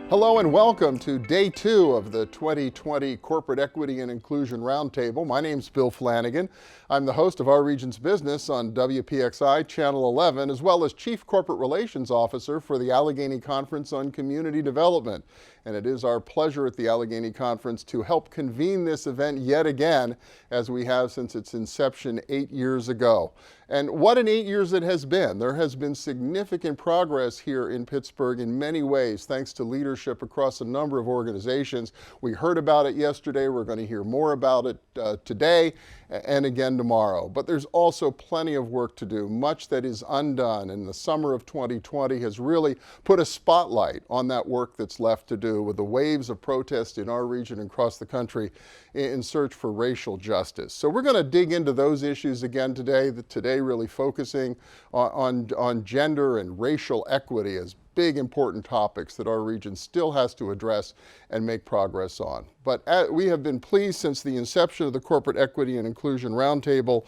Hello and welcome to day 2 of the 2020 Corporate Equity and Inclusion Roundtable. My name's Bill Flanagan. I'm the host of Our Region's Business on WPXI Channel 11, as well as Chief Corporate Relations Officer for the Allegheny Conference on Community Development. And it is our pleasure at the Allegheny Conference to help convene this event yet again, as we have since its inception 8 years ago. And what an 8 years it has been. There has been significant progress here in Pittsburgh in many ways, thanks to leadership across a number of organizations. We heard about it yesterday. We're going to hear more about it today and again tomorrow. But there's also plenty of work to do, much that is undone. And the summer of 2020 has really put a spotlight on that work that's left to do, with the waves of protest in our region and across the country in search for racial justice. So we're going to dig into those issues again today, really focusing on gender and racial equity as big, important topics that our region still has to address and make progress on. But we have been pleased since the inception of the Corporate Equity and Inclusion Roundtable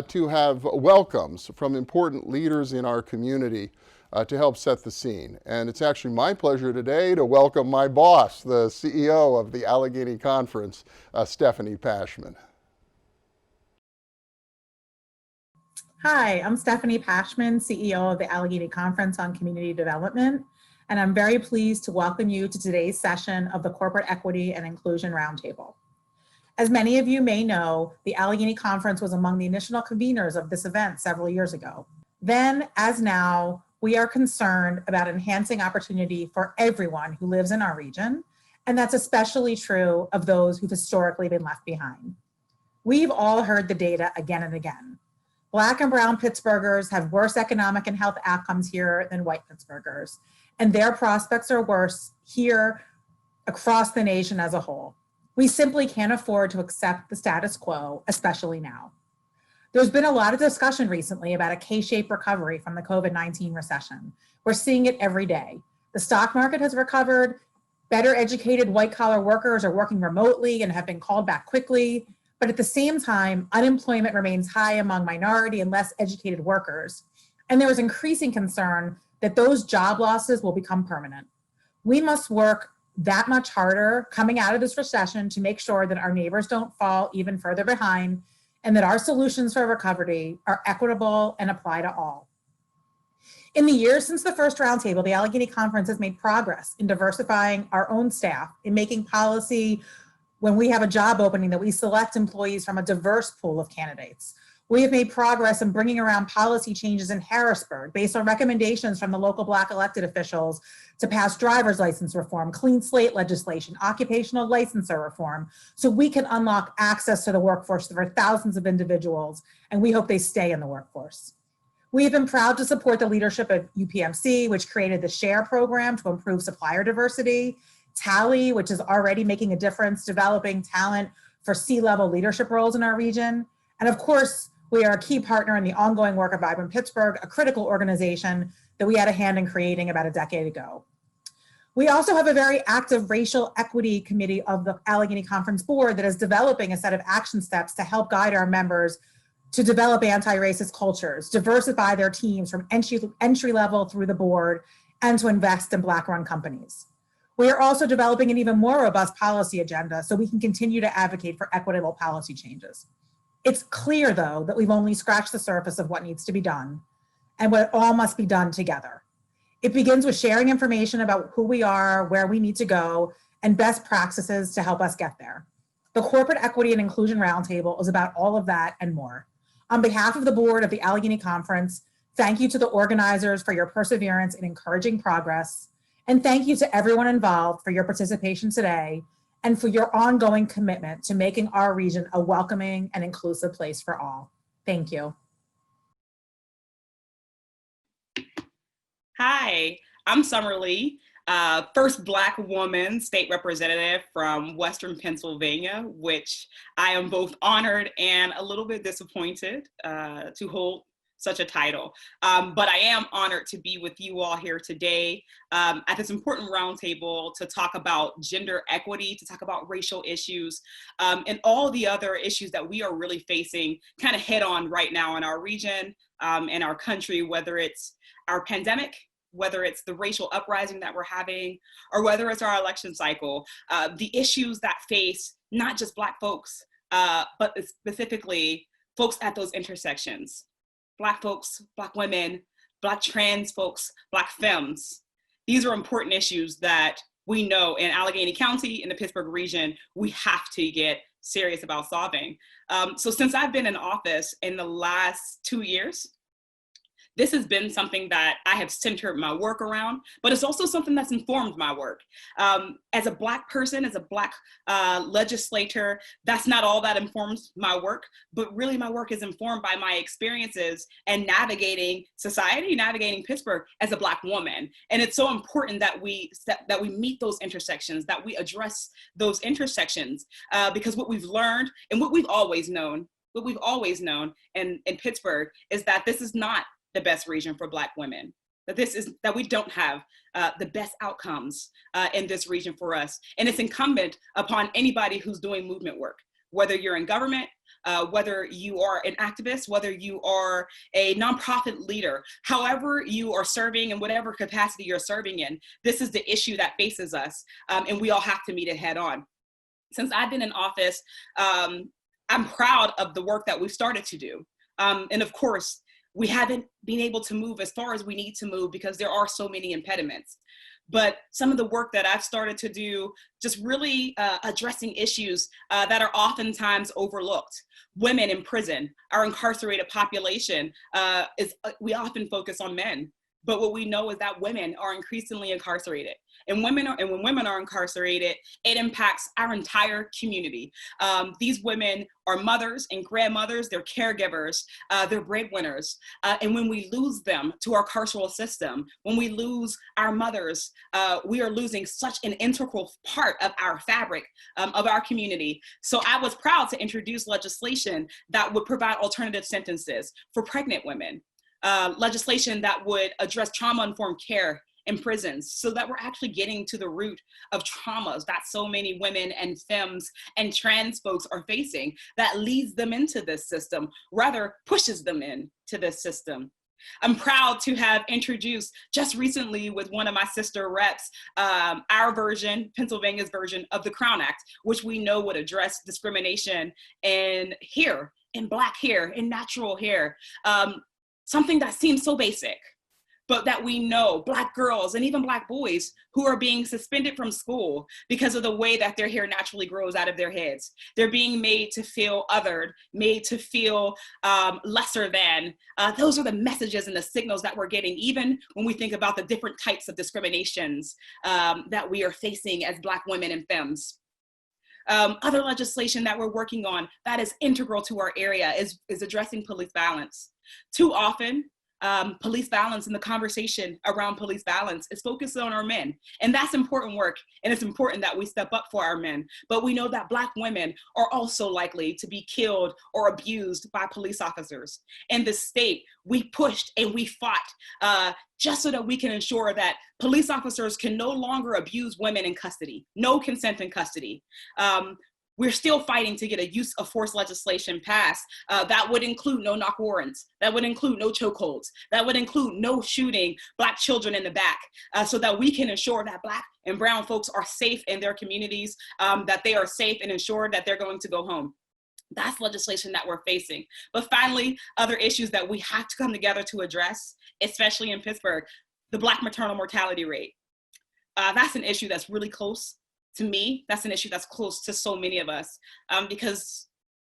to have welcomes from important leaders in our community to help set the scene. And it's actually my pleasure today to welcome my boss, the CEO of the Allegheny Conference, Stefani Pashman. Hi, I'm Stefani Pashman, CEO of the Allegheny Conference on Community Development, and I'm very pleased to welcome you to today's session of the Corporate Equity and Inclusion Roundtable. As many of you may know, the Allegheny Conference was among the initial conveners of this event several years ago. Then, as now, we are concerned about enhancing opportunity for everyone who lives in our region, and that's especially true of those who've historically been left behind. We've all heard the data again and again. Black and brown Pittsburghers have worse economic and health outcomes here than white Pittsburghers, and their prospects are worse here across the nation as a whole. We simply can't afford to accept the status quo, especially now. There's been a lot of discussion recently about a K-shaped recovery from the COVID-19 recession. We're seeing it every day. The stock market has recovered, better educated white-collar workers are working remotely and have been called back quickly. But at the same time, unemployment remains high among minority and less educated workers. And there is increasing concern that those job losses will become permanent. We must work that much harder coming out of this recession to make sure that our neighbors don't fall even further behind, and that our solutions for recovery are equitable and apply to all. In the years since the first roundtable, the Allegheny Conference has made progress in diversifying our own staff, in making policy when we have a job opening that we select employees from a diverse pool of candidates. We have made progress in bringing around policy changes in Harrisburg based on recommendations from the local Black elected officials to pass driver's license reform, clean slate legislation, occupational licensure reform, so we can unlock access to the workforce for thousands of individuals, and we hope they stay in the workforce. We have been proud to support the leadership of UPMC, which created the SHARE program to improve supplier diversity, Tally, which is already making a difference developing talent for C-level leadership roles in our region. And of course, we are a key partner in the ongoing work of Vibrant Pittsburgh, a critical organization that we had a hand in creating about a decade ago. We also have a very active racial equity committee of the Allegheny Conference Board that is developing a set of action steps to help guide our members to develop anti-racist cultures, diversify their teams from entry level through the board, and to invest in Black-run companies. We are also developing an even more robust policy agenda so we can continue to advocate for equitable policy changes. It's clear, though, that we've only scratched the surface of what needs to be done and what all must be done together. It begins with sharing information about who we are, where we need to go, and best practices to help us get there. The Corporate Equity and Inclusion Roundtable is about all of that and more. On behalf of the board of the Allegheny Conference, thank you to the organizers for your perseverance in encouraging progress. And thank you to everyone involved for your participation today and for your ongoing commitment to making our region a welcoming and inclusive place for all. Thank you. Hi, I'm Summer Lee, first Black woman state representative from Western Pennsylvania, which I am both honored and a little bit disappointed to hold such a title. But I am honored to be with you all here today at this important roundtable to talk about gender equity, to talk about racial issues, and all the other issues that we are really facing kind of head on right now in our region and our country, whether it's our pandemic, whether it's the racial uprising that we're having, or whether it's our election cycle, the issues that face not just Black folks, but specifically folks at those intersections. Black folks, Black women, Black trans folks, Black femmes. These are important issues that we know in Allegheny County, in the Pittsburgh region, we have to get serious about solving. So since I've been in office in the last 2 years, this has been something that I have centered my work around, but it's also something that's informed my work. As a Black person, as a Black legislator, that's not all that informs my work, but really my work is informed by my experiences and navigating society, navigating Pittsburgh as a Black woman. And it's so important that we meet those intersections, that we address those intersections, because what we've learned and what we've always known in Pittsburgh is that this is not the best region for Black women, that we don't have the best outcomes in this region for us. And it's incumbent upon anybody who's doing movement work, whether you're in government, whether you are an activist, whether you are a nonprofit leader, however you are serving in whatever capacity you're serving in, this is the issue that faces us, and we all have to meet it head on. Since I've been in office, I'm proud of the work that we've started to do. And of course, we haven't been able to move as far as we need to move because there are so many impediments. But some of the work that I've started to do, just really addressing issues that are oftentimes overlooked. Women in prison, our incarcerated population, we often focus on men. But what we know is that women are increasingly incarcerated. And when women are incarcerated, it impacts our entire community. These women are mothers and grandmothers, they're caregivers, they're breadwinners. And when we lose them to our carceral system, when we lose our mothers, we are losing such an integral part of our fabric of our community. So I was proud to introduce legislation that would provide alternative sentences for pregnant women. Legislation that would address trauma-informed care in prisons so that we're actually getting to the root of traumas that so many women and femmes and trans folks are facing that leads them into this system, rather pushes them into this system. I'm proud to have introduced just recently with one of my sister reps, our version, Pennsylvania's version of the Crown Act, which we know would address discrimination in hair, in Black hair, in natural hair. Something that seems so basic, but that we know Black girls and even Black boys who are being suspended from school because of the way that their hair naturally grows out of their heads. They're being made to feel othered, made to feel lesser than. Those are the messages and the signals that we're getting, even when we think about the different types of discriminations that we are facing as Black women and femmes. Other legislation that we're working on that is integral to our area is addressing police violence. Too often, police violence and the conversation around police violence is focused on our men. And that's important work. And it's important that we step up for our men. But we know that Black women are also likely to be killed or abused by police officers. In the state, we pushed and we fought just so that we can ensure that police officers can no longer abuse women in custody, no consent in custody. We're still fighting to get a use of force legislation passed that would include no knock warrants, that would include no chokeholds, that would include no shooting Black children in the back, so that we can ensure that Black and brown folks are safe in their communities, that they are safe and ensure that they're going to go home. That's legislation that we're facing. But finally, other issues that we have to come together to address, especially in Pittsburgh, the Black maternal mortality rate. That's an issue that's really close to me. That's an issue that's close to so many of us, because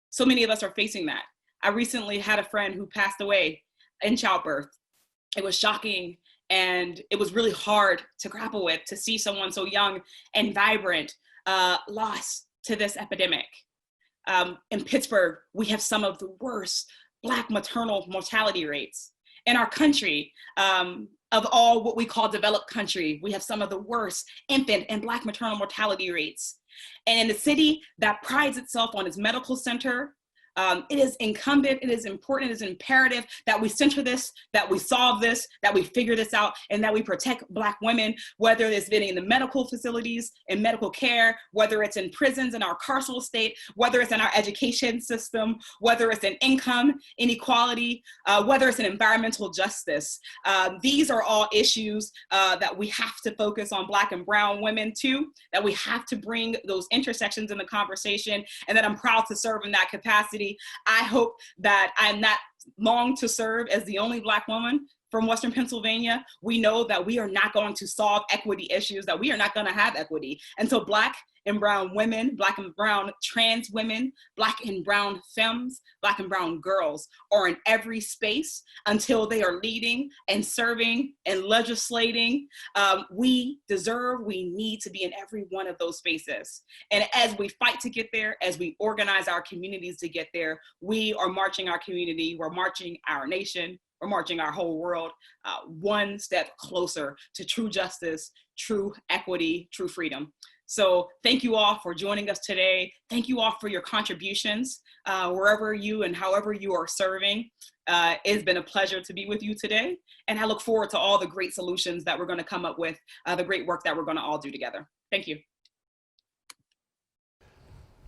so many of us are facing that. I recently had a friend who passed away in childbirth. It was shocking, and it was really hard to grapple with, to see someone so young and vibrant lost to this epidemic. In Pittsburgh, we have some of the worst Black maternal mortality rates in our country. Of all what we call developed country, we have some of the worst infant and Black maternal mortality rates. And in a city that prides itself on its medical center, It is incumbent, it is important, it is imperative that we center this, that we solve this, that we figure this out, and that we protect Black women, whether it's been in the medical facilities, in medical care, whether it's in prisons, in our carceral state, whether it's in our education system, whether it's in income inequality, whether it's in environmental justice. These are all issues that we have to focus on Black and brown women too, that we have to bring those intersections in the conversation, and that I'm proud to serve in that capacity. I hope that I'm not long to serve as the only Black woman from Western Pennsylvania. We know that we are not going to solve equity issues, that we are not going to have equity until Black and brown women, Black and brown trans women, Black and brown femmes, Black and brown girls are in every space, until they are leading and serving and legislating. We need to be in every one of those spaces. And as we fight to get there, as we organize our communities to get there, we are marching our community, we're marching our nation, we're marching our whole world one step closer to true justice, true equity, true freedom. So thank you all for joining us today. Thank you all for your contributions, wherever you and however you are serving. It's been a pleasure to be with you today. And I look forward to all the great solutions that we're going to come up with, the great work that we're going to all do together. Thank you.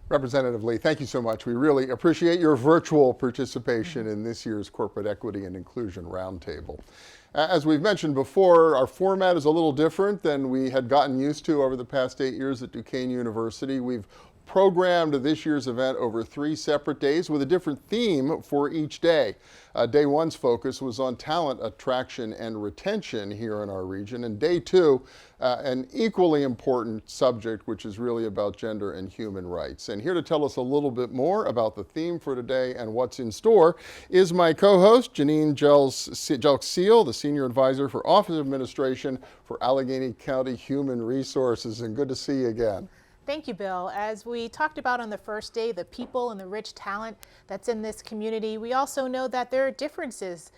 Representative Lee, thank you so much. We really appreciate your virtual participation in this year's Corporate Equity and Inclusion Roundtable. As we've mentioned before, our format is a little different than we had gotten used to over the past 8 years at Duquesne University. We've programmed this year's event over 3 separate days with a different theme for each day. Day 1's focus was on talent attraction and retention here in our region, and Day 2, an equally important subject, which is really about gender and human rights. And here to tell us a little bit more about the theme for today and what's in store is my co-host, Janine Jelks-Seale, the Senior Advisor for Office of Administration for Allegheny County Human Resources. And good to see you again. Thank you, Bill. As we talked about on the first day, the people and the rich talent that's in this community, we also know that there are differences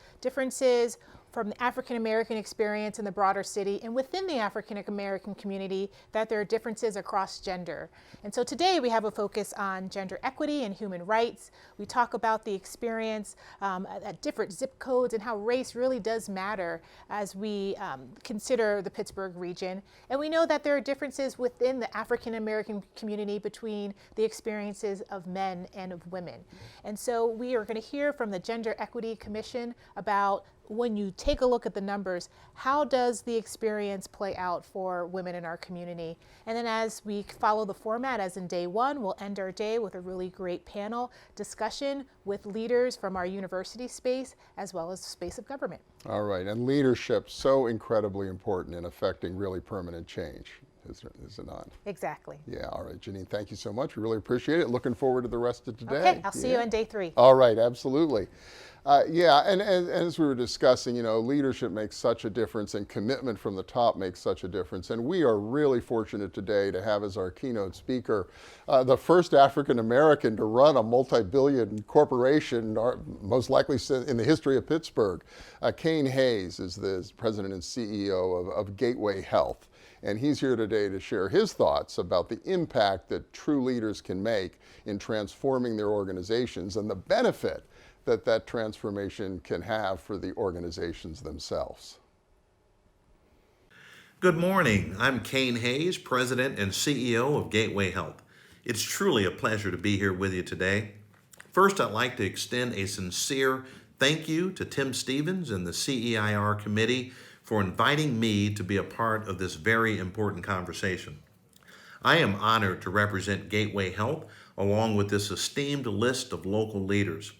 from the African American experience in the broader city, and within the African American community, that there are differences across gender. And so today we have a focus on gender equity and human rights. We talk about the experience at different zip codes and how race really does matter as we consider the Pittsburgh region. And we know that there are differences within the African American community between the experiences of men and of women. And so we are going to hear from the Gender Equity Commission about, when you take a look at the numbers, how does the experience play out for women in our community? And then as we follow the format, as in Day 1, we'll end our day with a really great panel discussion with leaders from our university space as well as the space of government. All right, and leadership, so incredibly important in affecting really permanent change, is it not? Exactly. Yeah, all right, Janine, thank you so much. We really appreciate it. Looking forward to the rest of today. Okay, I'll see you on Day 3. All right, absolutely. And as we were discussing, leadership makes such a difference, and commitment from the top makes such a difference. And we are really fortunate today to have as our keynote speaker the first African American to run a multi-billion corporation, most likely in the history of Pittsburgh. Cain is the president and CEO of Gateway Health. And he's here today to share his thoughts about the impact that true leaders can make in transforming their organizations and the benefit that transformation can have for the organizations themselves. Good morning. I'm Cain Hayes, President and CEO of Gateway Health. It's truly a pleasure to be here with you today. First, I'd like to extend a sincere thank you to Tim Stevens and the CEIR committee for inviting me to be a part of this very important conversation. I am honored to represent Gateway Health along with this esteemed list of local leaders.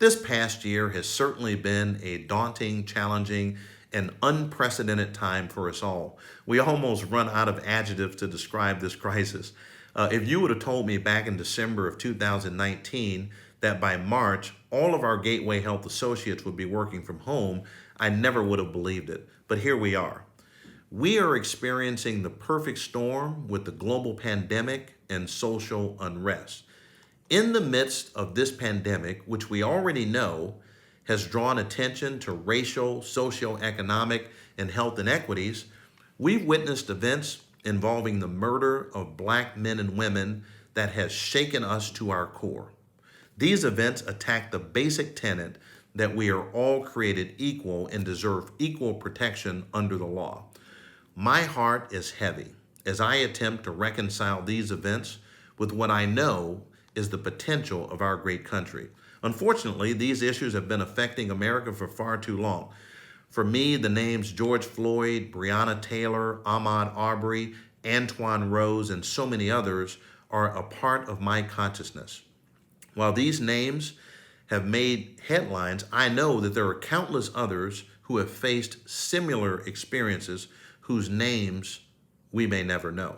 This past year has certainly been a daunting, challenging, and unprecedented time for us all. We almost run out of adjectives to describe this crisis. If you would have told me back in December of 2019 that by March, all of our Gateway Health associates would be working from home, I never would have believed it. But here we are. We are experiencing the perfect storm with the global pandemic and social unrest. In the midst of this pandemic, which we already know has drawn attention to racial, socioeconomic, and health inequities, we've witnessed events involving the murder of Black men and women that has shaken us to our core. These events attack the basic tenet that we are all created equal and deserve equal protection under the law. My heart is heavy as I attempt to reconcile these events with what I know is the potential of our great country. Unfortunately, these issues have been affecting America for far too long. For me, the names George Floyd, Breonna Taylor, Ahmaud Arbery, Antoine Rose, and so many others are a part of my consciousness. While these names have made headlines, I know that there are countless others who have faced similar experiences whose names we may never know.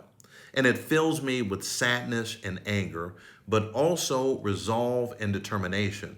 And it fills me with sadness and anger, but also resolve and determination.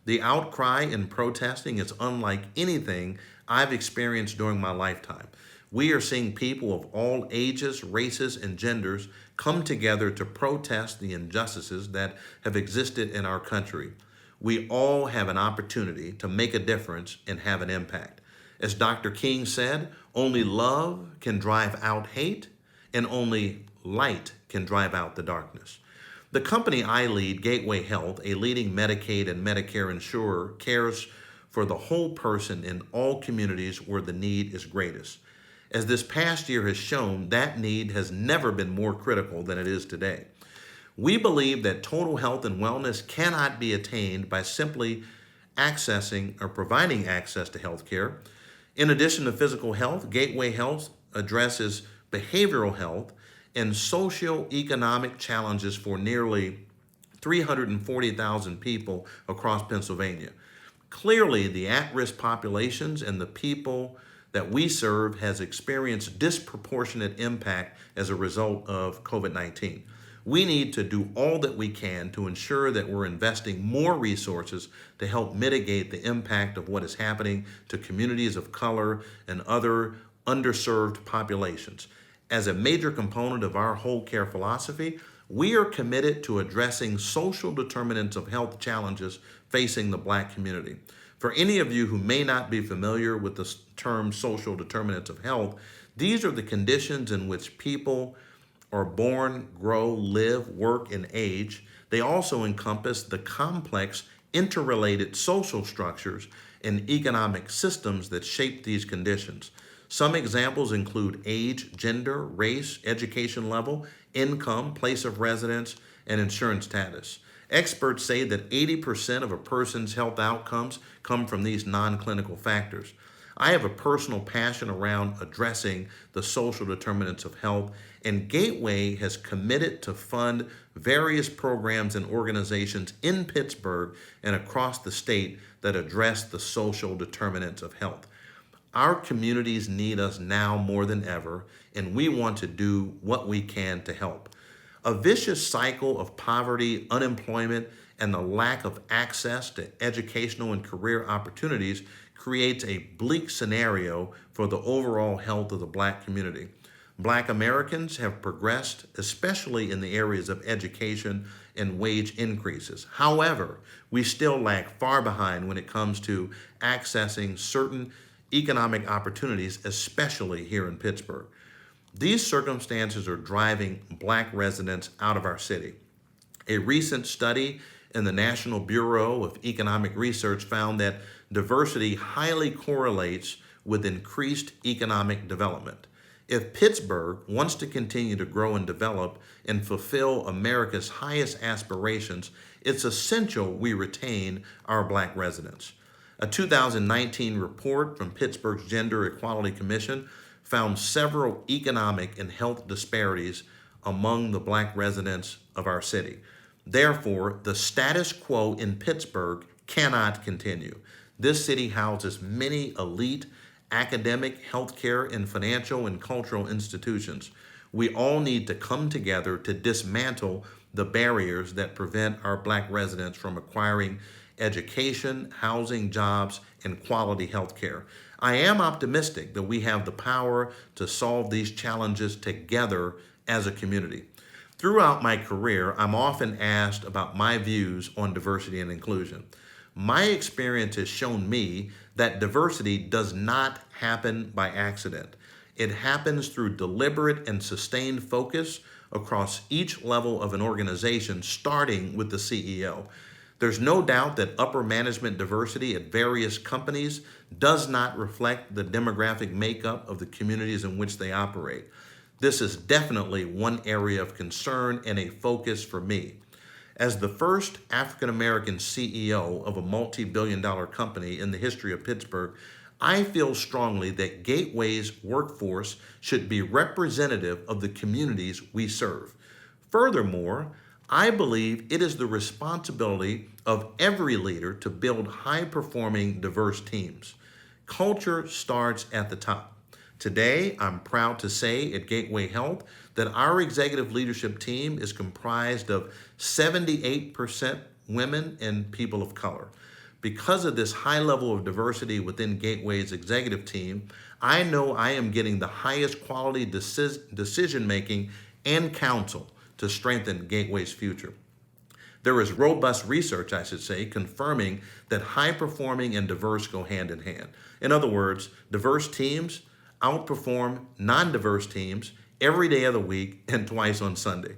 The outcry and protesting is unlike anything I've experienced during my lifetime. We are seeing people of all ages, races, and genders come together to protest the injustices that have existed in our country. We all have an opportunity to make a difference and have an impact. As Dr. King said, only love can drive out hate, and only light can drive out the darkness. The company I lead, Gateway Health, a leading Medicaid and Medicare insurer, cares for the whole person in all communities where the need is greatest. As this past year has shown, that need has never been more critical than it is today. We believe that total health and wellness cannot be attained by simply accessing or providing access to health care. In addition to physical health, Gateway Health addresses behavioral health and socioeconomic challenges for nearly 340,000 people across Pennsylvania. Clearly, the at-risk populations and the people that we serve has experienced disproportionate impact as a result of COVID-19. We need to do all that we can to ensure that we're investing more resources to help mitigate the impact of what is happening to communities of color and other underserved populations. As a major component of our whole care philosophy, we are committed to addressing social determinants of health challenges facing the Black community. For any of you who may not be familiar with the term social determinants of health, these are the conditions in which people are born, grow, live, work, and age. They also encompass the complex, interrelated social structures and economic systems that shape these conditions. Some examples include age, gender, race, education level, income, place of residence, and insurance status. Experts say that 80% of a person's health outcomes come from these non-clinical factors. I have a personal passion around addressing the social determinants of health, and Gateway has committed to fund various programs and organizations in Pittsburgh and across the state that address the social determinants of health. Our communities need us now more than ever, and we want to do what we can to help. A vicious cycle of poverty, unemployment, and the lack of access to educational and career opportunities creates a bleak scenario for the overall health of the Black community. Black Americans have progressed, especially in the areas of education and wage increases. However, we still lag far behind when it comes to accessing certain economic opportunities, especially here in Pittsburgh. These circumstances are driving Black residents out of our city. A recent study in the National Bureau of Economic Research found that diversity highly correlates with increased economic development. If Pittsburgh wants to continue to grow and develop and fulfill America's highest aspirations, it's essential we retain our Black residents. A 2019 report from Pittsburgh's Gender Equality Commission found several economic and health disparities among the Black residents of our city. Therefore, the status quo in Pittsburgh cannot continue. This city houses many elite academic, healthcare, and financial and cultural institutions. We all need to come together to dismantle the barriers that prevent our Black residents from acquiring education, housing, jobs, and quality health care. I am optimistic that we have the power to solve these challenges together as a community. Throughout my career, I'm often asked about my views on diversity and inclusion. My experience has shown me that diversity does not happen by accident. It happens through deliberate and sustained focus across each level of an organization, starting with the CEO. There's no doubt that upper management diversity at various companies does not reflect the demographic makeup of the communities in which they operate. This is definitely one area of concern and a focus for me. As the first African American CEO of a multi-billion-dollar company in the history of Pittsburgh, I feel strongly that Gateway's workforce should be representative of the communities we serve. Furthermore, I believe it is the responsibility of every leader to build high-performing, diverse teams. Culture starts at the top. Today, I'm proud to say at Gateway Health that our executive leadership team is comprised of 78% women and people of color. Because of this high level of diversity within Gateway's executive team, I know I am getting the highest quality decision-making and counsel to strengthen Gateway's future. There is robust research, I should say, confirming that high-performing and diverse go hand in hand. In other words, diverse teams outperform non-diverse teams every day of the week and twice on Sunday.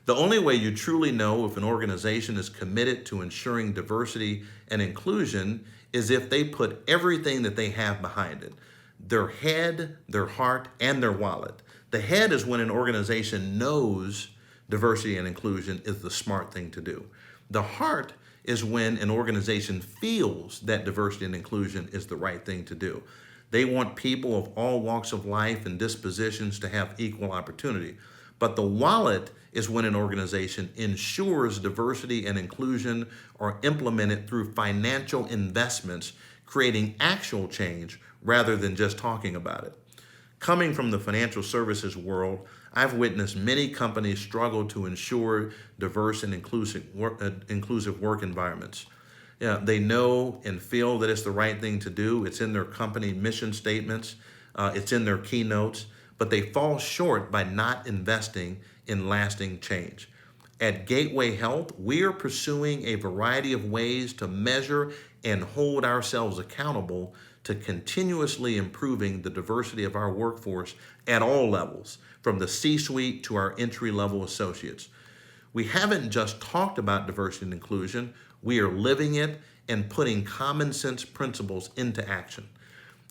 The only way you truly know if an organization is committed to ensuring diversity and inclusion is if they put everything that they have behind it: their head, their heart, and their wallet. The head is when an organization knows diversity and inclusion is the smart thing to do. The heart is when an organization feels that diversity and inclusion is the right thing to do. They want people of all walks of life and dispositions to have equal opportunity. But the wallet is when an organization ensures diversity and inclusion are implemented through financial investments, creating actual change rather than just talking about it. Coming from the financial services world, I've witnessed many companies struggle to ensure diverse and inclusive work environments. They know and feel that it's the right thing to do. It's in their company mission statements. It's in their keynotes, but they fall short by not investing in lasting change. At Gateway Health, we are pursuing a variety of ways to measure and hold ourselves accountable to continuously improving the diversity of our workforce at all levels, from the C-suite to our entry-level associates. We haven't just talked about diversity and inclusion, we are living it and putting common sense principles into action.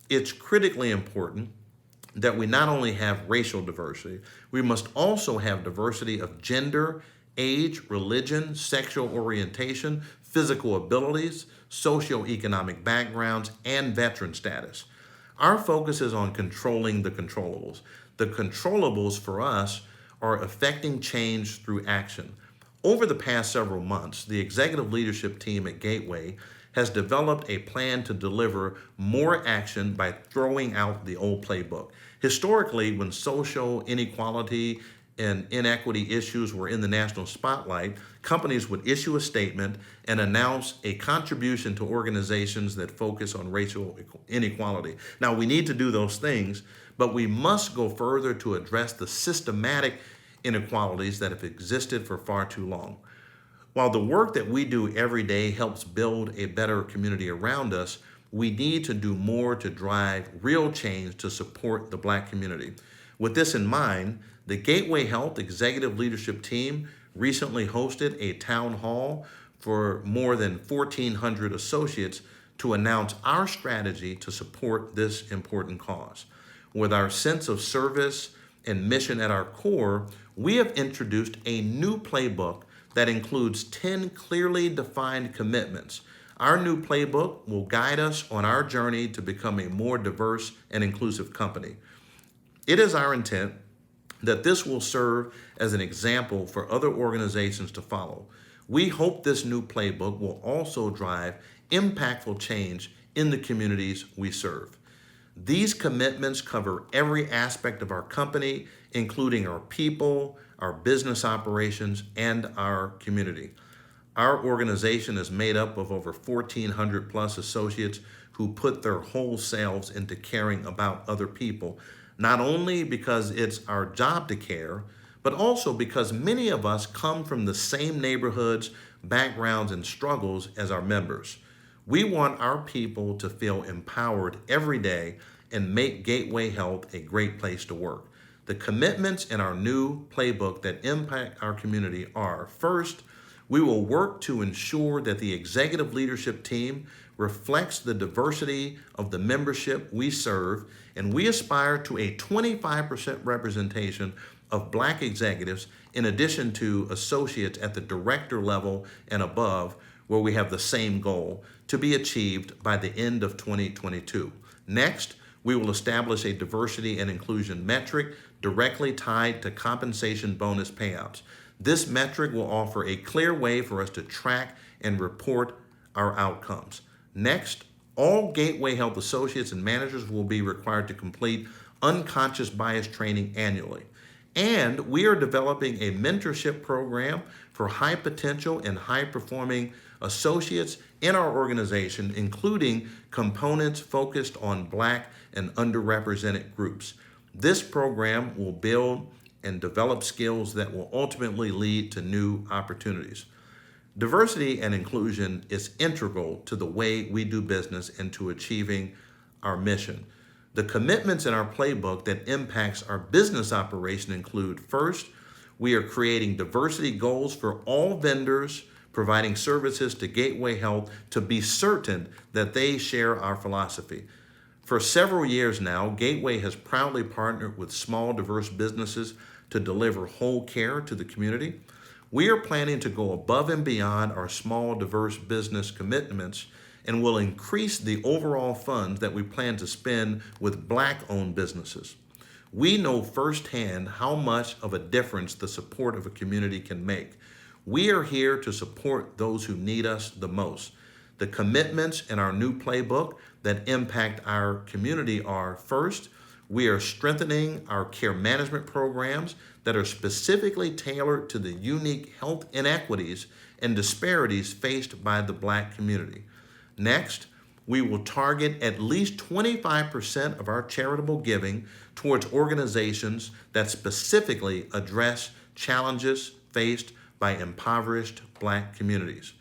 It's critically important that we not only have racial diversity, we must also have diversity of gender, age, religion, sexual orientation, physical abilities, socioeconomic backgrounds, and veteran status. Our focus is on controlling the controllables. The controllables for us are affecting change through action. Over the past several months, the executive leadership team at Gateway has developed a plan to deliver more action by throwing out the old playbook. Historically, when social inequality and inequity issues were in the national spotlight, companies would issue a statement and announce a contribution to organizations that focus on racial inequality. Now, we need to do those things, but we must go further to address the systematic inequalities that have existed for far too long. While the work that we do every day helps build a better community around us, we need to do more to drive real change to support the Black community. With this in mind, the Gateway Health Executive Leadership Team recently hosted a town hall for more than 1,400 associates to announce our strategy to support this important cause. With our sense of service and mission at our core, we have introduced a new playbook that includes 10 clearly defined commitments. Our new playbook will guide us on our journey to become a more diverse and inclusive company. It is our intent that this will serve as an example for other organizations to follow. We hope this new playbook will also drive impactful change in the communities we serve. These commitments cover every aspect of our company, including our people, our business operations, and our community. Our organization is made up of over 1,400 plus associates who put their whole selves into caring about other people, not only because it's our job to care, but also because many of us come from the same neighborhoods, backgrounds, and struggles as our members. We want our people to feel empowered every day and make Gateway Health a great place to work. The commitments in our new playbook that impact our community are: first, We will work to ensure that the executive leadership team reflects the diversity of the membership we serve, and we aspire to a 25% representation of Black executives in addition to associates at the director level and above, where we have the same goal to be achieved by the end of 2022. Next, we will establish a diversity and inclusion metric directly tied to compensation bonus payouts. This metric will offer a clear way for us to track and report our outcomes. Next, all Gateway Health associates and managers will be required to complete unconscious bias training annually. And we are developing a mentorship program for high potential and high performing associates in our organization, including components focused on Black and underrepresented groups. This program will build and develop skills that will ultimately lead to new opportunities. Diversity and inclusion is integral to the way we do business and to achieving our mission. The commitments in our playbook that impacts our business operation include: first, we are creating diversity goals for all vendors providing services to Gateway Health to be certain that they share our philosophy. For several years now, Gateway has proudly partnered with small, diverse businesses to deliver whole care to the community. We are planning to go above and beyond our small, diverse business commitments and will increase the overall funds that we plan to spend with Black-owned businesses. We know firsthand how much of a difference the support of a community can make. We are here to support those who need us the most. The commitments in our new playbook that impact our community are: first, we are strengthening our care management programs that are specifically tailored to the unique health inequities and disparities faced by the Black community. Next, we will target at least 25% of our charitable giving towards organizations that specifically address challenges faced by impoverished Black communities.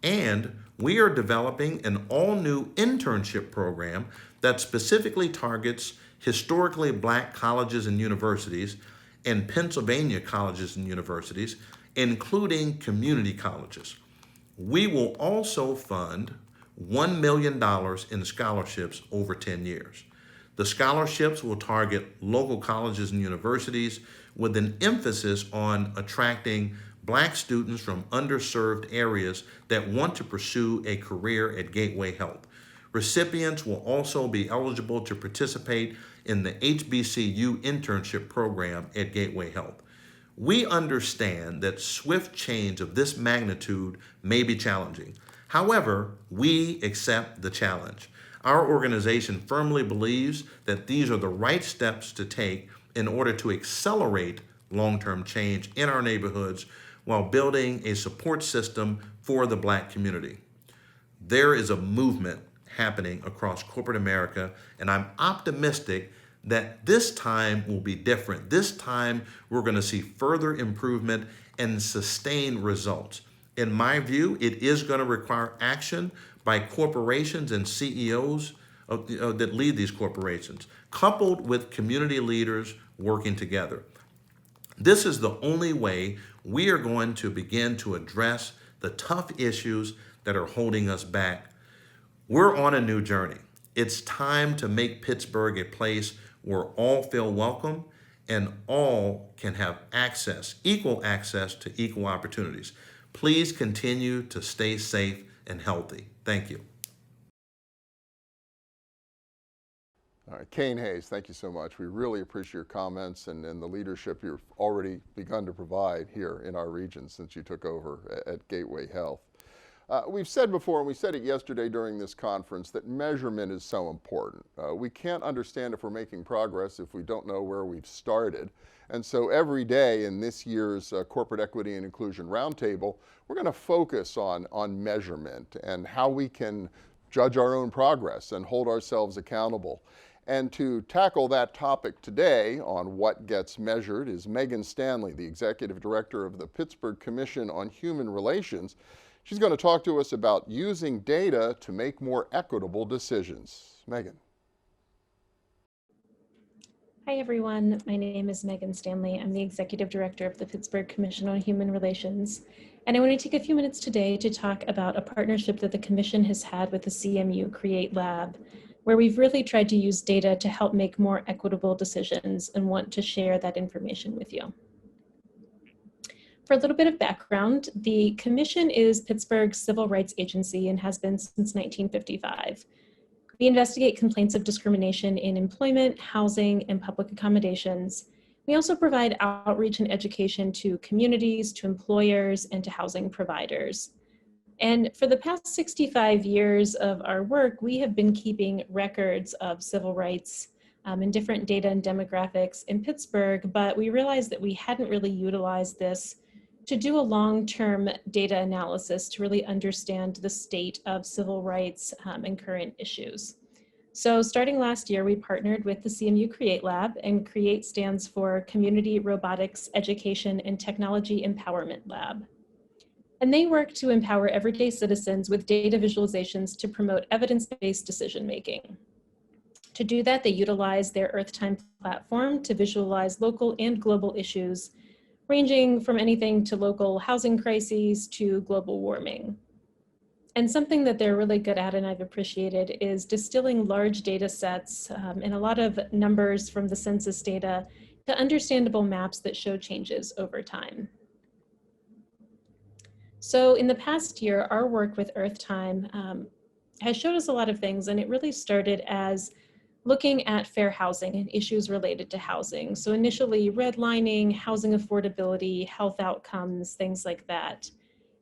And we are developing an all-new internship program that specifically targets historically Black colleges and universities and Pennsylvania colleges and universities, including community colleges. We will also fund $1 million in scholarships over 10 years. The scholarships will target local colleges and universities with an emphasis on attracting Black students from underserved areas that want to pursue a career at Gateway Health. Recipients will also be eligible to participate in the HBCU internship program at Gateway Health. We understand that swift change of this magnitude may be challenging. However, we accept the challenge. Our organization firmly believes that these are the right steps to take in order to accelerate long-term change in our neighborhoods while building a support system for the Black community. There is a movement happening across corporate America, and I'm optimistic that this time will be different. This time, we're going to see further improvement and sustained results. In my view, it is going to require action by corporations and CEOs that lead these corporations, coupled with community leaders working together. This is the only way we are going to begin to address the tough issues that are holding us back. We're on a new journey. It's time to make Pittsburgh a place where all feel welcome and all can have equal access to equal opportunities. Please continue to stay safe and healthy. Thank you. All right, Cain Hayes, thank you so much. We really appreciate your comments and the leadership you've already begun to provide here in our region since you took over at Gateway Health. We've said before, and we said it yesterday during this conference, that measurement is so important. We can't understand if we're making progress if we don't know where we've started. And so every day in this year's Corporate Equity and Inclusion Roundtable, we're going to focus on measurement and how we can judge our own progress and hold ourselves accountable. And to tackle that topic today on what gets measured is Megan Stanley, the Executive Director of the Pittsburgh Commission on Human Relations. She's going to talk to us about using data to make more equitable decisions. Megan. Hi, everyone. My name is Megan Stanley. I'm the Executive Director of the Pittsburgh Commission on Human Relations. And I want to take a few minutes today to talk about a partnership that the Commission has had with the CMU Create Lab, where we've really tried to use data to help make more equitable decisions and want to share that information with you. For a little bit of background, the Commission is Pittsburgh's civil rights agency and has been since 1955. We investigate complaints of discrimination in employment, housing, and public accommodations. We also provide outreach and education to communities, to employers, and to housing providers. And for the past 65 years of our work, we have been keeping records of civil rights and different data and demographics in Pittsburgh, but we realized that we hadn't really utilized this to do a long-term data analysis to really understand the state of civil rights and current issues. So starting last year, we partnered with the CMU Create Lab, and Create stands for Community Robotics Education and Technology Empowerment Lab. And they work to empower everyday citizens with data visualizations to promote evidence-based decision-making. To do that, they utilize their EARTHTIME platform to visualize local and global issues, ranging from anything to local housing crises to global warming. And something that they're really good at, and I've appreciated, is distilling large data sets and a lot of numbers from the census data to understandable maps that show changes over time. So in the past year, our work with EARTHTIME has showed us a lot of things, and it really started as looking at fair housing and issues related to housing. So initially redlining, housing affordability, health outcomes, things like that.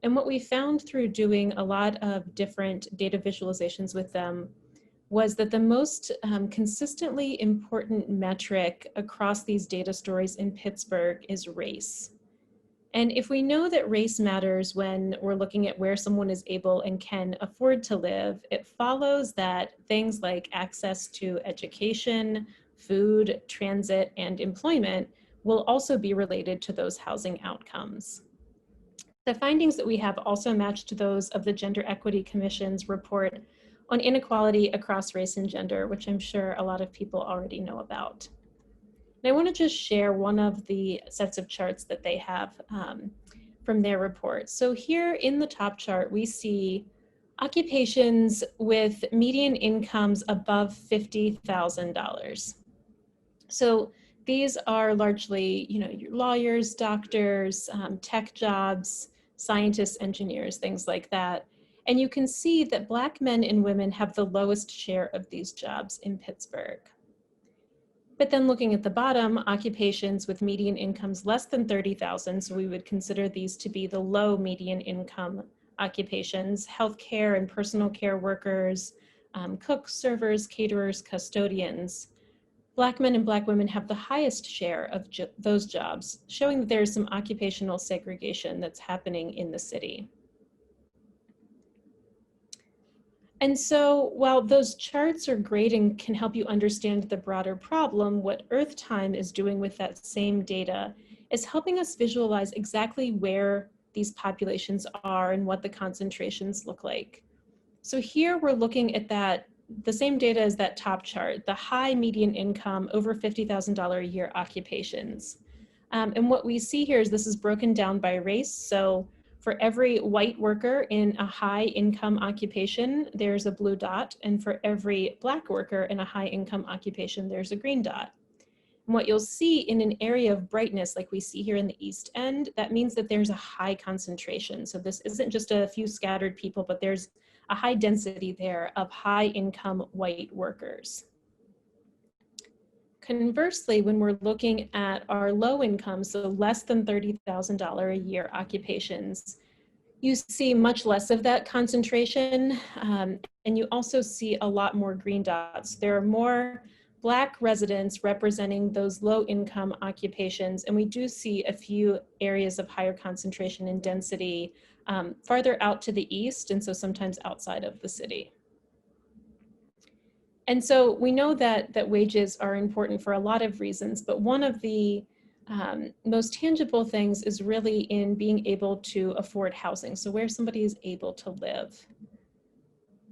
And what we found through doing a lot of different data visualizations with them was that the most consistently important metric across these data stories in Pittsburgh is race. And if we know that race matters when we're looking at where someone is able and can afford to live, it follows that things like access to education, food, transit, and employment will also be related to those housing outcomes. The findings that we have also match to those of the Gender Equity Commission's report on inequality across race and gender, which I'm sure a lot of people already know about. And I want to just share one of the sets of charts that they have from their report. So here in the top chart, we see occupations with median incomes above $50,000. So these are largely, your lawyers, doctors, tech jobs, scientists, engineers, things like that. And you can see that Black men and women have the lowest share of these jobs in Pittsburgh. But then looking at the bottom, occupations with median incomes less than $30,000, so we would consider these to be the low median income occupations, healthcare and personal care workers, cooks, servers, caterers, custodians. Black men and Black women have the highest share of those jobs, showing that there's some occupational segregation that's happening in the city. And so while those charts are great and can help you understand the broader problem, what EARTHTIME is doing with that same data is helping us visualize exactly where these populations are and what the concentrations look like. So here we're looking at the same data as that top chart, the high median income, over $50,000 a year occupations. And what we see here is this is broken down by race. So for every white worker in a high income occupation, there's a blue dot. And for every Black worker in a high income occupation, there's a green dot. And what you'll see in an area of brightness, like we see here in the East End, that means that there's a high concentration. So this isn't just a few scattered people, but there's a high density there of high income white workers. Conversely, when we're looking at our low income, so less than $30,000 a year occupations, you see much less of that concentration, and you also see a lot more green dots. There are more Black residents representing those low income occupations, and we do see a few areas of higher concentration and density farther out to the east, and so sometimes outside of the city. And so we know that wages are important for a lot of reasons, but one of the most tangible things is really in being able to afford housing, so where somebody is able to live.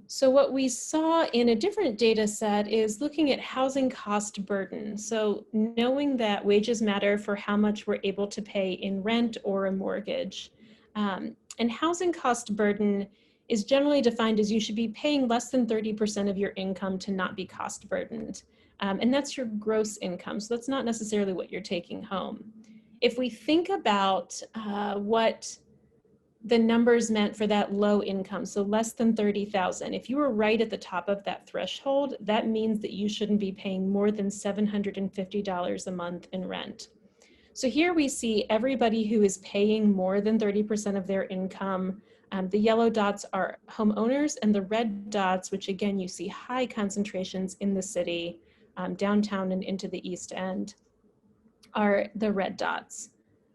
So what we saw in a different data set is looking at housing cost burden. So knowing that wages matter for how much we're able to pay in rent or a mortgage. And housing cost burden is generally defined as you should be paying less than 30% of your income to not be cost burdened. And that's your gross income. So that's not necessarily what you're taking home. If we think about what the numbers meant for that low income, so less than 30,000, if you were right at the top of that threshold, that means that you shouldn't be paying more than $750 a month in rent. So here we see everybody who is paying more than 30% of their income. The yellow dots are homeowners, and the red dots, which again, you see high concentrations in the city, downtown and into the East End, are the red dots.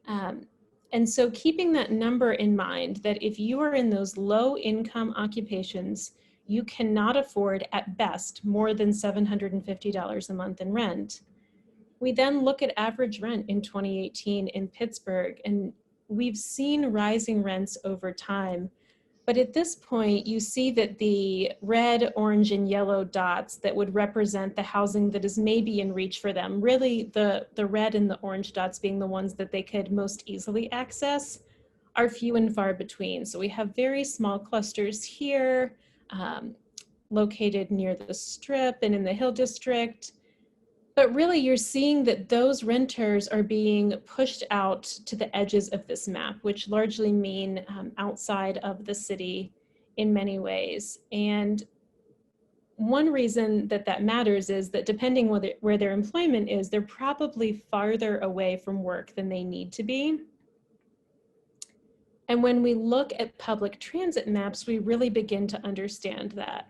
And so keeping that number in mind, that if you are in those low income occupations, you cannot afford at best more than $750 a month in rent. We then look at average rent in 2018 in Pittsburgh, and we've seen rising rents over time. But at this point, you see that the red, orange, and yellow dots that would represent the housing that is maybe in reach for them, really the red and the orange dots being the ones that they could most easily access, are few and far between. So we have very small clusters here, located near the Strip and in the Hill District. But really, you're seeing that those renters are being pushed out to the edges of this map, which largely mean outside of the city in many ways. And one reason that that matters is that depending where their employment is, they're probably farther away from work than they need to be. And when we look at public transit maps, we really begin to understand that.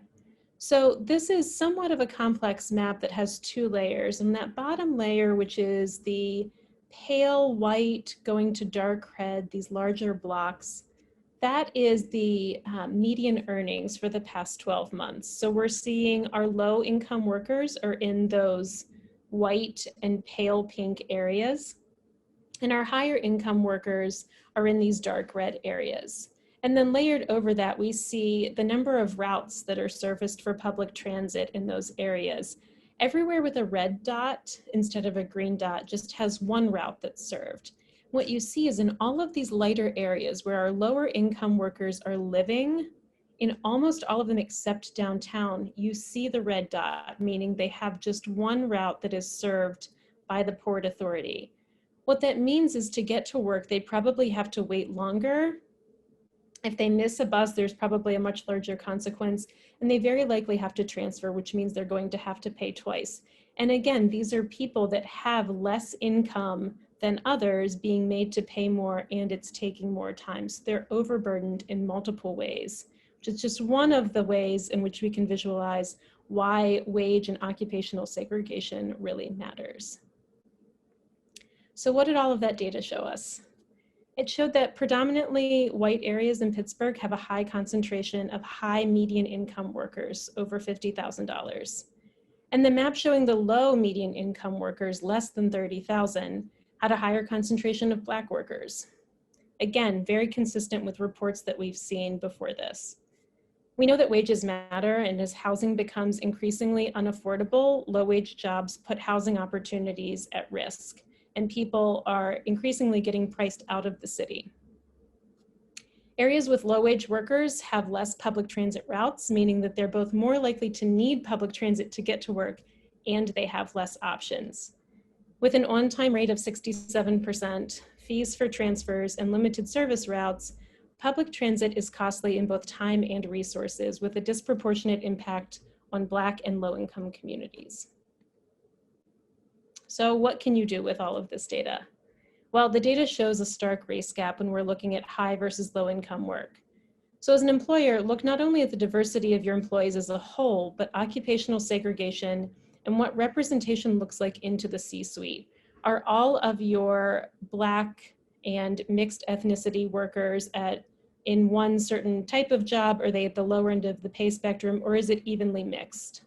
So this is somewhat of a complex map that has two layers, and that bottom layer, which is the pale white going to dark red, these larger blocks, that is the median earnings for the past 12 months. So we're seeing our low income workers are in those white and pale pink areas, and our higher income workers are in these dark red areas. And then layered over that, we see the number of routes that are serviced for public transit in those areas. Everywhere with a red dot instead of a green dot just has one route that's served. What you see is in all of these lighter areas where our lower income workers are living, in almost all of them except downtown, you see the red dot, meaning they have just one route that is served by the Port Authority. What that means is to get to work, they probably have to wait longer. If they miss a bus, there's probably a much larger consequence, and they very likely have to transfer, which means they're going to have to pay twice. And again, these are people that have less income than others being made to pay more, and it's taking more time. So they're overburdened in multiple ways, which is just one of the ways in which we can visualize why wage and occupational segregation really matters. So what did all of that data show us? It showed that predominantly white areas in Pittsburgh have a high concentration of high median income workers, over $50,000. And the map showing the low median income workers, less than 30,000, had a higher concentration of Black workers. Again, very consistent with reports that we've seen before this. We know that wages matter, and as housing becomes increasingly unaffordable, low-wage jobs put housing opportunities at risk, and people are increasingly getting priced out of the city. Areas with low-wage workers have less public transit routes, meaning that they're both more likely to need public transit to get to work, and they have less options. With an on-time rate of 67%, fees for transfers, and limited service routes, public transit is costly in both time and resources, with a disproportionate impact on Black and low-income communities. So what can you do with all of this data? Well, the data shows a stark race gap when we're looking at high versus low income work. So as an employer, look not only at the diversity of your employees as a whole, but occupational segregation and what representation looks like into the C-suite. Are all of your Black and mixed ethnicity workers in one certain type of job? Are they at the lower end of the pay spectrum, or is it evenly mixed?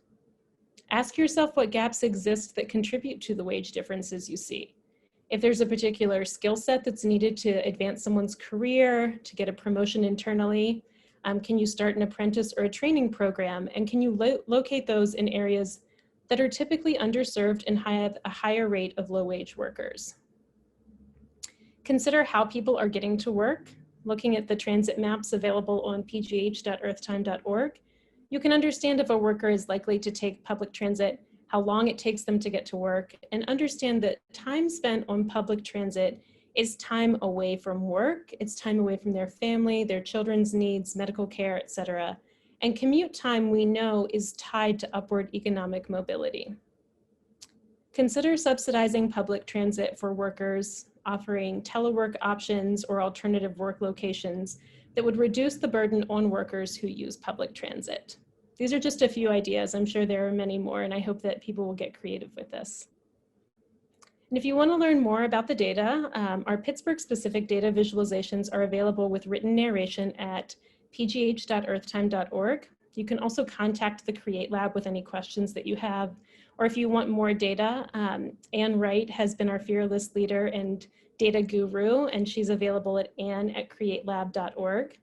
Ask yourself what gaps exist that contribute to the wage differences you see. If there's a particular skill set that's needed to advance someone's career, to get a promotion internally, can you start an apprentice or a training program? And can you locate those in areas that are typically underserved and have a higher rate of low-wage workers? Consider how people are getting to work. looking at the transit maps available on pgh.earthtime.org, you can understand if a worker is likely to take public transit, how long it takes them to get to work, and understand that time spent on public transit is time away from work, it's time away from their family, their children's needs, medical care, etc. And commute time, we know, is tied to upward economic mobility. Consider subsidizing public transit for workers, offering telework options or alternative work locations that would reduce the burden on workers who use public transit. These are just a few ideas. I'm sure there are many more, and I hope that people will get creative with this. And if you want to learn more about the data, our Pittsburgh-specific data visualizations are available with written narration at pgh.earthtime.org. You can also contact the Create Lab with any questions that you have, or if you want more data, Ann Wright has been our fearless leader and data guru, and she's available at ann@createlab.org.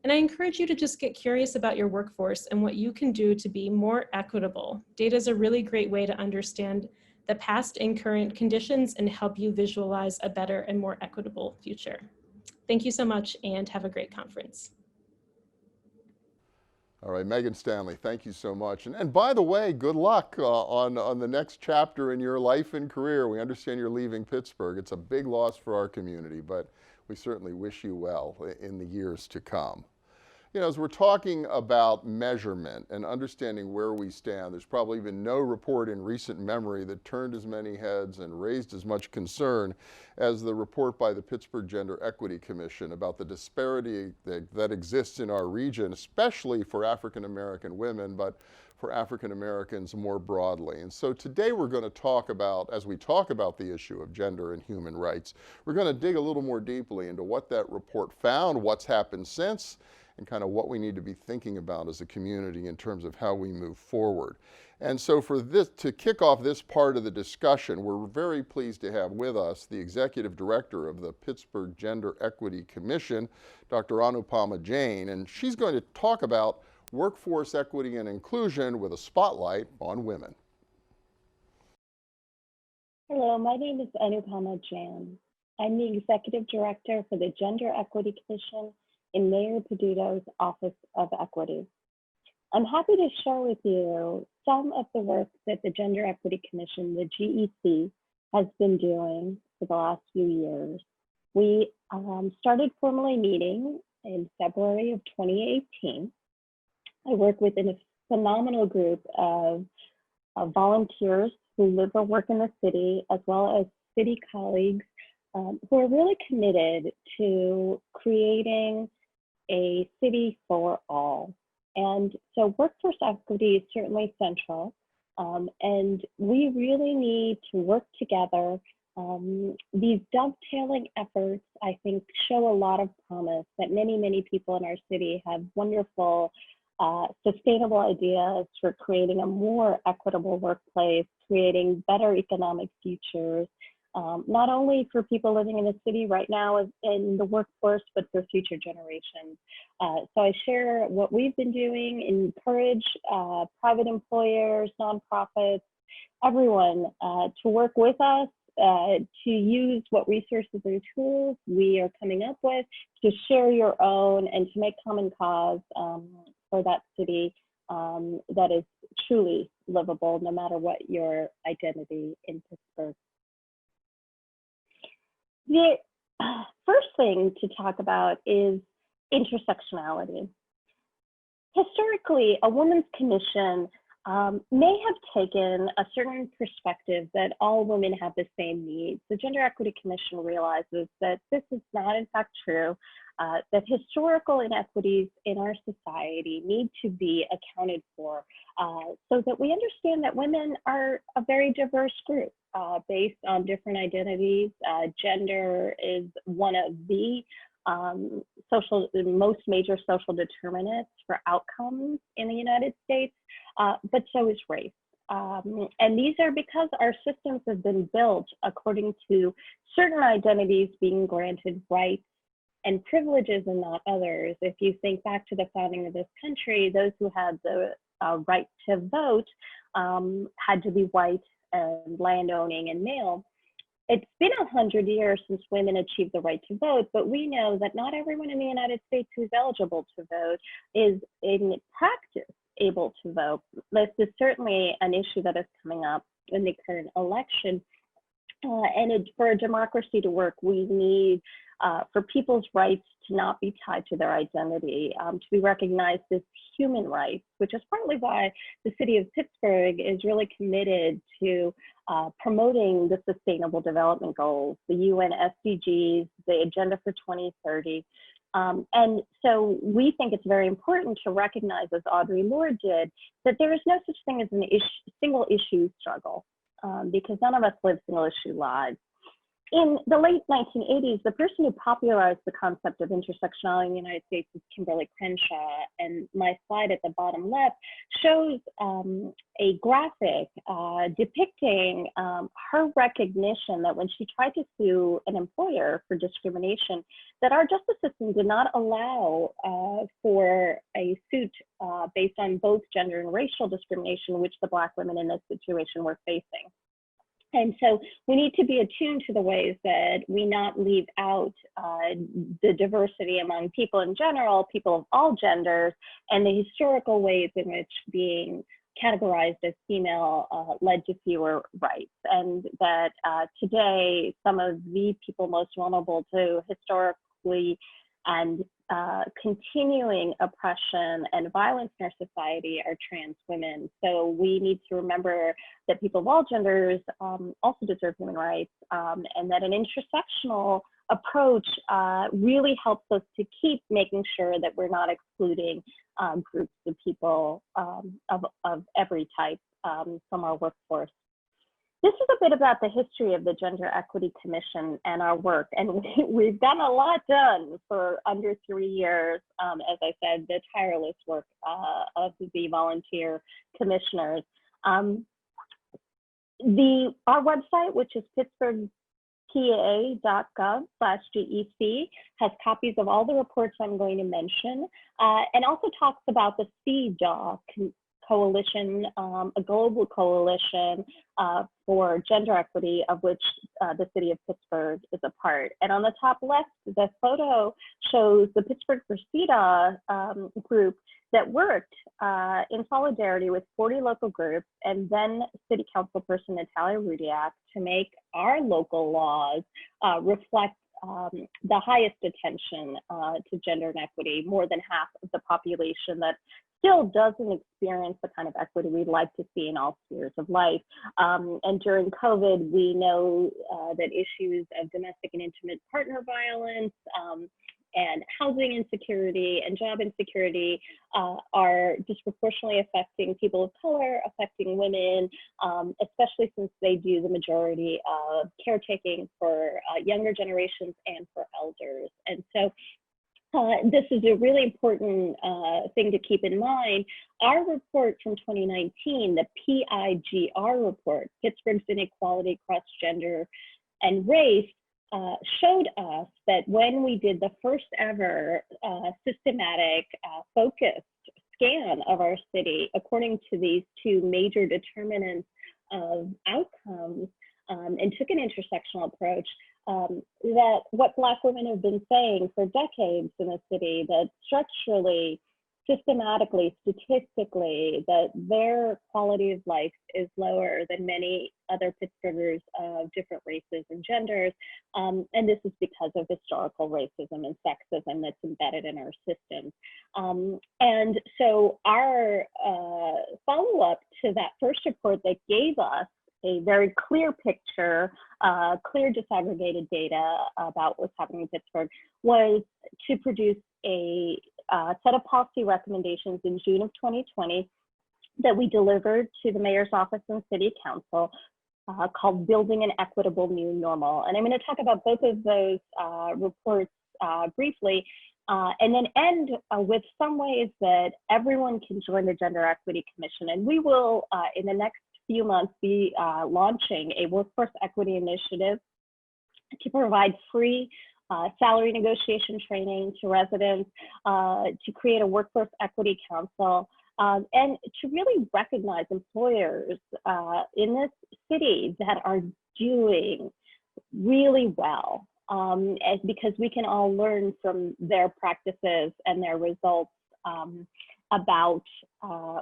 And I encourage you to just get curious about your workforce and what you can do to be more equitable. Data is a really great way to understand the past and current conditions and help you visualize a better and more equitable future. Thank you so much and have a great conference. All right, Megan Stanley, thank you so much. And by the way, good luck on the next chapter in your life and career. We understand you're leaving Pittsburgh. It's a big loss for our community, but we certainly wish you well in the years to come. You know, as we're talking about measurement and understanding where we stand, there's probably been no report in recent memory that turned as many heads and raised as much concern as the report by the Pittsburgh Gender Equity Commission about the disparity that exists in our region, especially for African American women, but for African Americans more broadly. And so today we're going to talk about, as we talk about the issue of gender and human rights, we're going to dig a little more deeply into what that report found, what's happened since, and kind of what we need to be thinking about as a community in terms of how we move forward. And so for this, to kick off this part of the discussion, we're very pleased to have with us the Executive Director of the Pittsburgh Gender Equity Commission, Dr. Anupama Jain, and she's going to talk about workforce equity and inclusion with a spotlight on women. Hello, my name is Anupama Jain. I'm the Executive Director for the Gender Equity Commission in Mayor Peduto's Office of Equity. I'm happy to share with you some of the work that the Gender Equity Commission, the GEC, has been doing for the last few years. We started formally meeting in February of 2018. I work within a phenomenal group of volunteers who live or work in the city, as well as city colleagues who are really committed to creating a city for all. And so workforce equity is certainly central, and we really need to work together. These dovetailing efforts, I think, show a lot of promise that many people in our city have wonderful, sustainable ideas for creating a more equitable workplace, creating better economic futures, not only for people living in the city right now in the workforce, but for future generations. So I share what we've been doing, encourage private employers, nonprofits, everyone to work with us, to use what resources and tools we are coming up with, to share your own and to make common cause for that city that is truly livable, no matter what your identity in Pittsburgh. The first thing to talk about is intersectionality. Historically, a women's commission may have taken a certain perspective that all women have the same needs. The Gender Equity Commission realizes that this is not in fact true, that historical inequities in our society need to be accounted for so that we understand that women are a very diverse group based on different identities. Gender is one of the most major social determinants for outcomes in the United States, but so is race. And these are because our systems have been built according to certain identities being granted rights and privileges and not others. If you think back to the founding of this country, those who had the right to vote had to be white and landowning and male. it's been 100 years since women achieved the right to vote, but we know that not everyone in the United States who's eligible to vote is in practice able to vote. This is certainly an issue that is coming up in the current election. For a democracy to work, we need for people's rights to not be tied to their identity, to be recognized as human rights, which is partly why the city of Pittsburgh is really committed to promoting the Sustainable Development Goals, the UN SDGs, the Agenda for 2030. And so we think it's very important to recognize, as Audre Lorde did, that there is no such thing as an single issue struggle, because none of us live single issue lives. In the late 1980s, the person who popularized the concept of intersectionality in the United States is Kimberly Crenshaw, and my slide at the bottom left shows a graphic depicting her recognition that when she tried to sue an employer for discrimination, that our justice system did not allow for a suit based on both gender and racial discrimination, which the Black women in this situation were facing. And so we need to be attuned to the ways that we not leave out the diversity among people in general, people of all genders, and the historical ways in which being categorized as female led to fewer rights. And that today, some of the people most vulnerable to historically and continuing oppression and violence in our society are trans women. So we need to remember that people of all genders also deserve human rights, and that an intersectional approach really helps us to keep making sure that we're not excluding groups of people of every type from our workforce. This is a bit about the history of the Gender Equity Commission and our work, and we've gotten a lot done for under 3 years. As I said, the tireless work of the volunteer commissioners. Our website, which is pittsburghpa.gov/GEC, has copies of all the reports I'm going to mention, and also talks about the CEIR coalition, a global coalition for gender equity, of which the city of Pittsburgh is a part. And on the top left, the photo shows the Pittsburgh Reseda group that worked in solidarity with 40 local groups and then City Council person Natalia Rudiak to make our local laws reflect the highest attention to gender and equity. More than half of the population that still doesn't experience the kind of equity we'd like to see in all spheres of life. And during COVID, we know that issues of domestic and intimate partner violence and housing insecurity and job insecurity are disproportionately affecting people of color, affecting women, especially since they do the majority of caretaking for younger generations and for elders. And so this is a really important thing to keep in mind. Our report from 2019, the PIGR report, Pittsburgh's Inequality Across Gender and Race, showed us that when we did the first ever systematic focused scan of our city, according to these two major determinants of outcomes, and took an intersectional approach, that what Black women have been saying for decades in the city, that structurally, systematically, statistically, that their quality of life is lower than many other Pittsburghers of different races and genders. And this is because of historical racism and sexism that's embedded in our systems. And so our follow-up to that first report that gave us a very clear picture, clear disaggregated data about what's happening in Pittsburgh, was to produce a set of policy recommendations in June of 2020 that we delivered to the mayor's office and city council, called Building an Equitable New Normal. And I'm going to talk about both of those reports briefly, and then end with some ways that everyone can join the Gender Equity Commission. And we will, in the next few months, be launching a workforce equity initiative to provide free salary negotiation training to residents, to create a workforce equity council, and to really recognize employers in this city that are doing really well, because we can all learn from their practices and their results about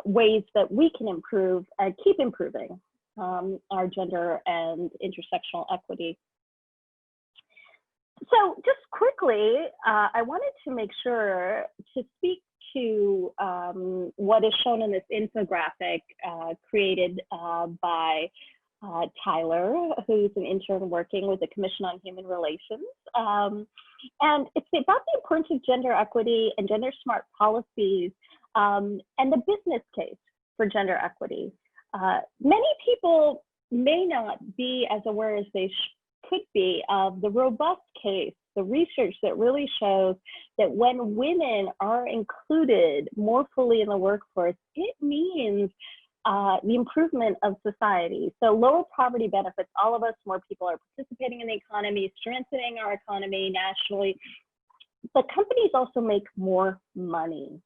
ways that we can improve and keep improving our gender and intersectional equity. So just quickly, I wanted to make sure to speak to what is shown in this infographic created by Tyler, who's an intern working with the Commission on Human Relations. And it's about the importance of gender equity and gender smart policies and the business case for gender equity. Many people may not be as aware as they could be of the robust case, the research that really shows that when women are included more fully in the workforce, it means the improvement of society. So lower poverty benefits all of us, more people are participating in the economy, strengthening our economy nationally, but companies also make more money.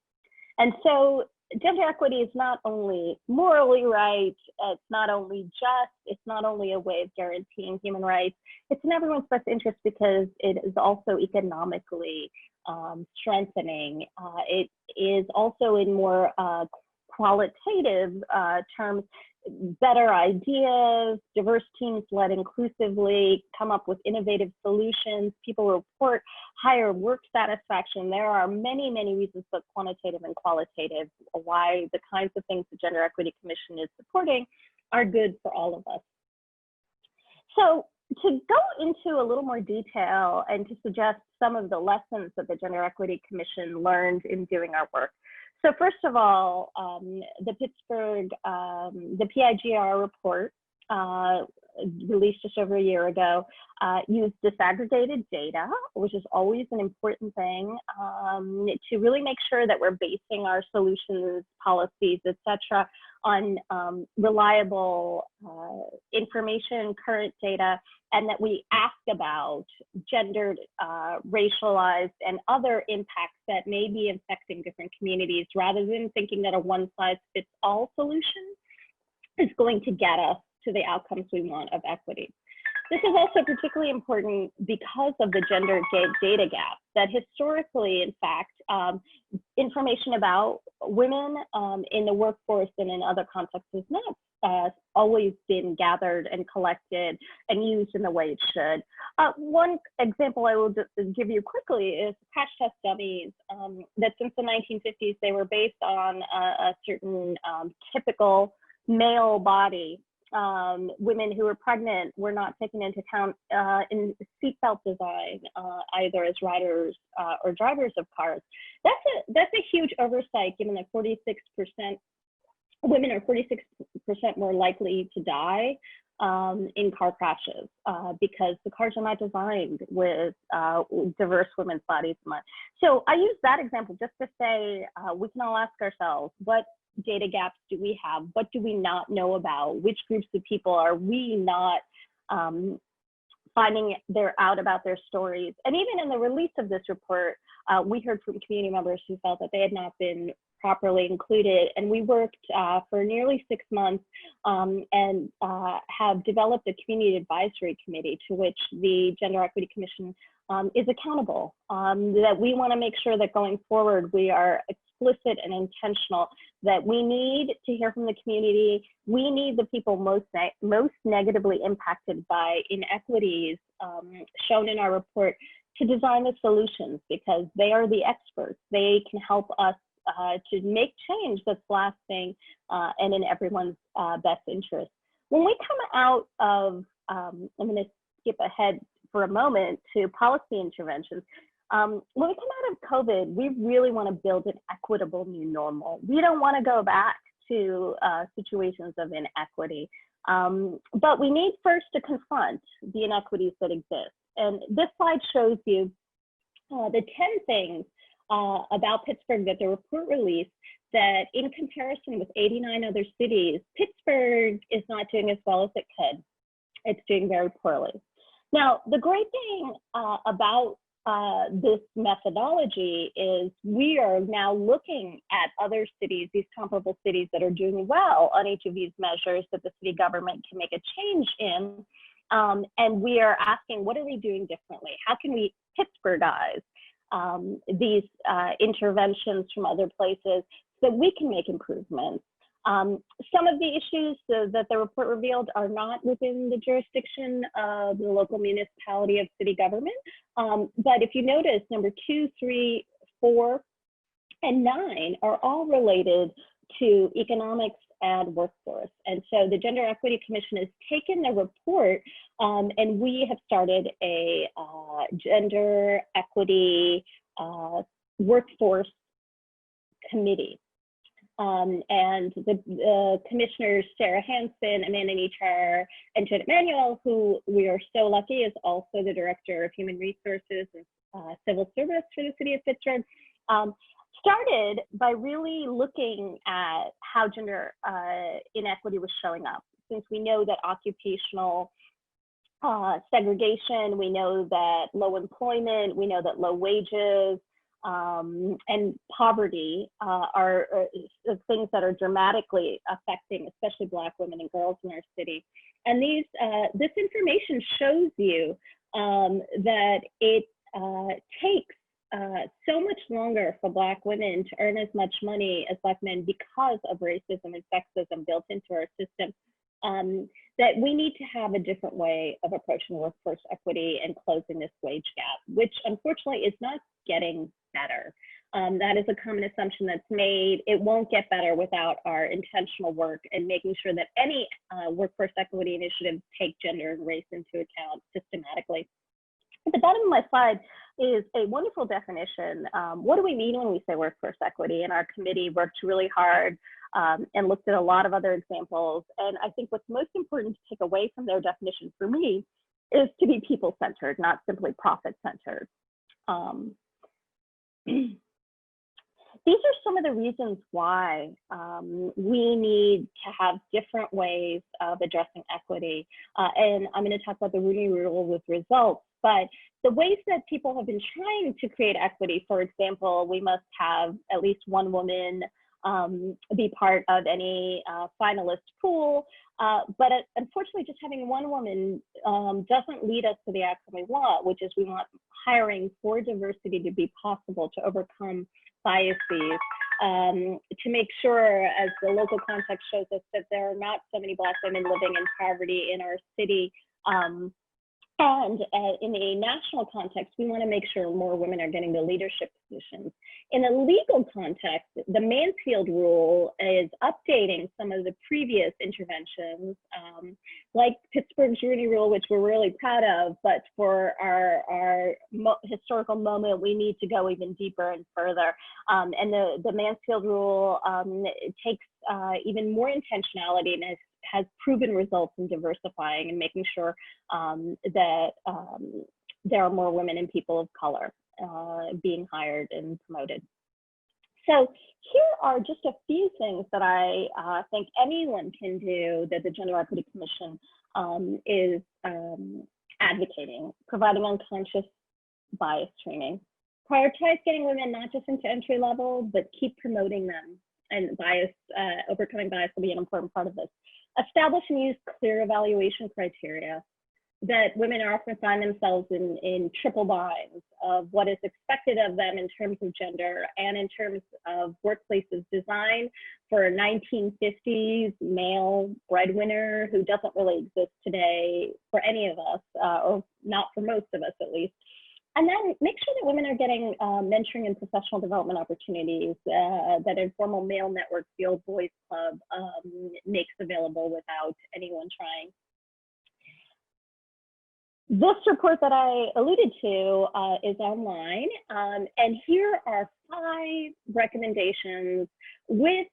And so gender equity is not only morally right, it's not only just, it's not only a way of guaranteeing human rights, it's in everyone's best interest because it is also economically strengthening. It is also in more qualitative terms, better ideas, diverse teams led inclusively, come up with innovative solutions, people report higher work satisfaction. There are many, many reasons, both quantitative and qualitative, why the kinds of things the Gender Equity Commission is supporting are good for all of us. So to go into a little more detail and to suggest some of the lessons that the Gender Equity Commission learned in doing our work. So first of all, the Pittsburgh, the PIGR report released just over a year ago used disaggregated data, which is always an important thing, to really make sure that we're basing our solutions, policies, et cetera, on reliable information, current data, and that we ask about gendered, racialized, and other impacts that may be affecting different communities, rather than thinking that a one-size-fits-all solution is going to get us to the outcomes we want of equity. This is also particularly important because of the gender data gap, that historically, in fact, information about women in the workforce and in other contexts has not always been gathered and collected and used in the way it should. One example I will give you quickly is crash test dummies, that since the 1950s, they were based on a certain typical male body. Women who were pregnant were not taken into account in seatbelt design, either as riders or drivers of cars. That's a huge oversight, given that 46% women are 46% more likely to die in car crashes because the cars are not designed with diverse women's bodies in mind. So I use that example just to say we can all ask ourselves, what data gaps do we have? What do we not know about? Which groups of people are we not finding out about their stories? And even in the release of this report, we heard from community members who felt that they had not been properly included. And we worked for nearly 6 months and have developed a community advisory committee to which the Gender Equity Commission is accountable, that we want to make sure that going forward we are explicit and intentional, that we need to hear from the community. We need the people most negatively impacted by inequities shown in our report to design the solutions, because they are the experts. They can help us to make change that's lasting and in everyone's best interest. When we come out of, I'm going to skip ahead for a moment to policy interventions. When we come out of COVID, we really want to build an equitable new normal. We don't want to go back to situations of inequity, but we need first to confront the inequities that exist. And this slide shows you the 10 things about Pittsburgh that the report released, that in comparison with 89 other cities, Pittsburgh is not doing as well as it could. It's doing very poorly. Now, the great thing about this methodology is we are now looking at other cities, these comparable cities that are doing well on each of these measures that the city government can make a change in, And we are asking, what are we doing differently? How can we Pittsburghize these interventions from other places so that we can make improvements? Some of the issues that the report revealed are not within the jurisdiction of the local municipality of city government. But if you notice, number 2, 3, 4, and 9 are all related to economics and workforce. And so the Gender Equity Commission has taken the report and we have started a gender equity workforce committee. And the commissioners, Sarah Hansen, Amanda Nichar, and Janet Manuel, who we are so lucky is also the Director of Human Resources and Civil Service for the City of Pittsburgh, started by really looking at how gender inequity was showing up. Since we know that occupational segregation, we know that low employment, we know that low wages, and poverty are things that are dramatically affecting, especially Black women and girls in our city. And this information shows you that it takes so much longer for Black women to earn as much money as Black men because of racism and sexism built into our system, that we need to have a different way of approaching workforce equity and closing this wage gap, which unfortunately is not getting better. That is a common assumption that's made. It won't get better without our intentional work and making sure that any workforce equity initiatives take gender and race into account systematically. At the bottom of my slide is a wonderful definition. What do we mean when we say workforce equity? And our committee worked really hard and looked at a lot of other examples. And I think what's most important to take away from their definition for me is to be people-centered, not simply profit-centered. These are some of the reasons why we need to have different ways of addressing equity. And I'm going to talk about the Rooney Rule with results, but the ways that people have been trying to create equity, for example, we must have at least one woman be part of any finalist pool. But unfortunately, just having one woman doesn't lead us to the outcome we want, which is we want hiring for diversity to be possible to overcome biases, to make sure, as the local context shows us, that there are not so many Black women living in poverty in our city. And in a national context, we want to make sure more women are getting the leadership positions. In a legal context, the Mansfield Rule is updating some of the previous interventions, like Pittsburgh's Rooney Rule, which we're really proud of, but for our historical moment, we need to go even deeper and further. And the Mansfield Rule takes even more intentionality and has proven results in diversifying and making sure that there are more women and people of color being hired and promoted. So here are just a few things that I think anyone can do that the Gender Equity Commission is advocating: providing unconscious bias training, prioritize getting women not just into entry level, but keep promoting them, and bias, overcoming bias will be an important part of this. Establish and use clear evaluation criteria, that women often find themselves in triple binds of what is expected of them in terms of gender and in terms of workplaces designed for a 1950s male breadwinner who doesn't really exist today for any of us, or not for most of us at least. And then make sure that women are getting mentoring and professional development opportunities that informal male network, the Old Boys Club, makes available without anyone trying. This report that I alluded to is online, and here are 5 recommendations with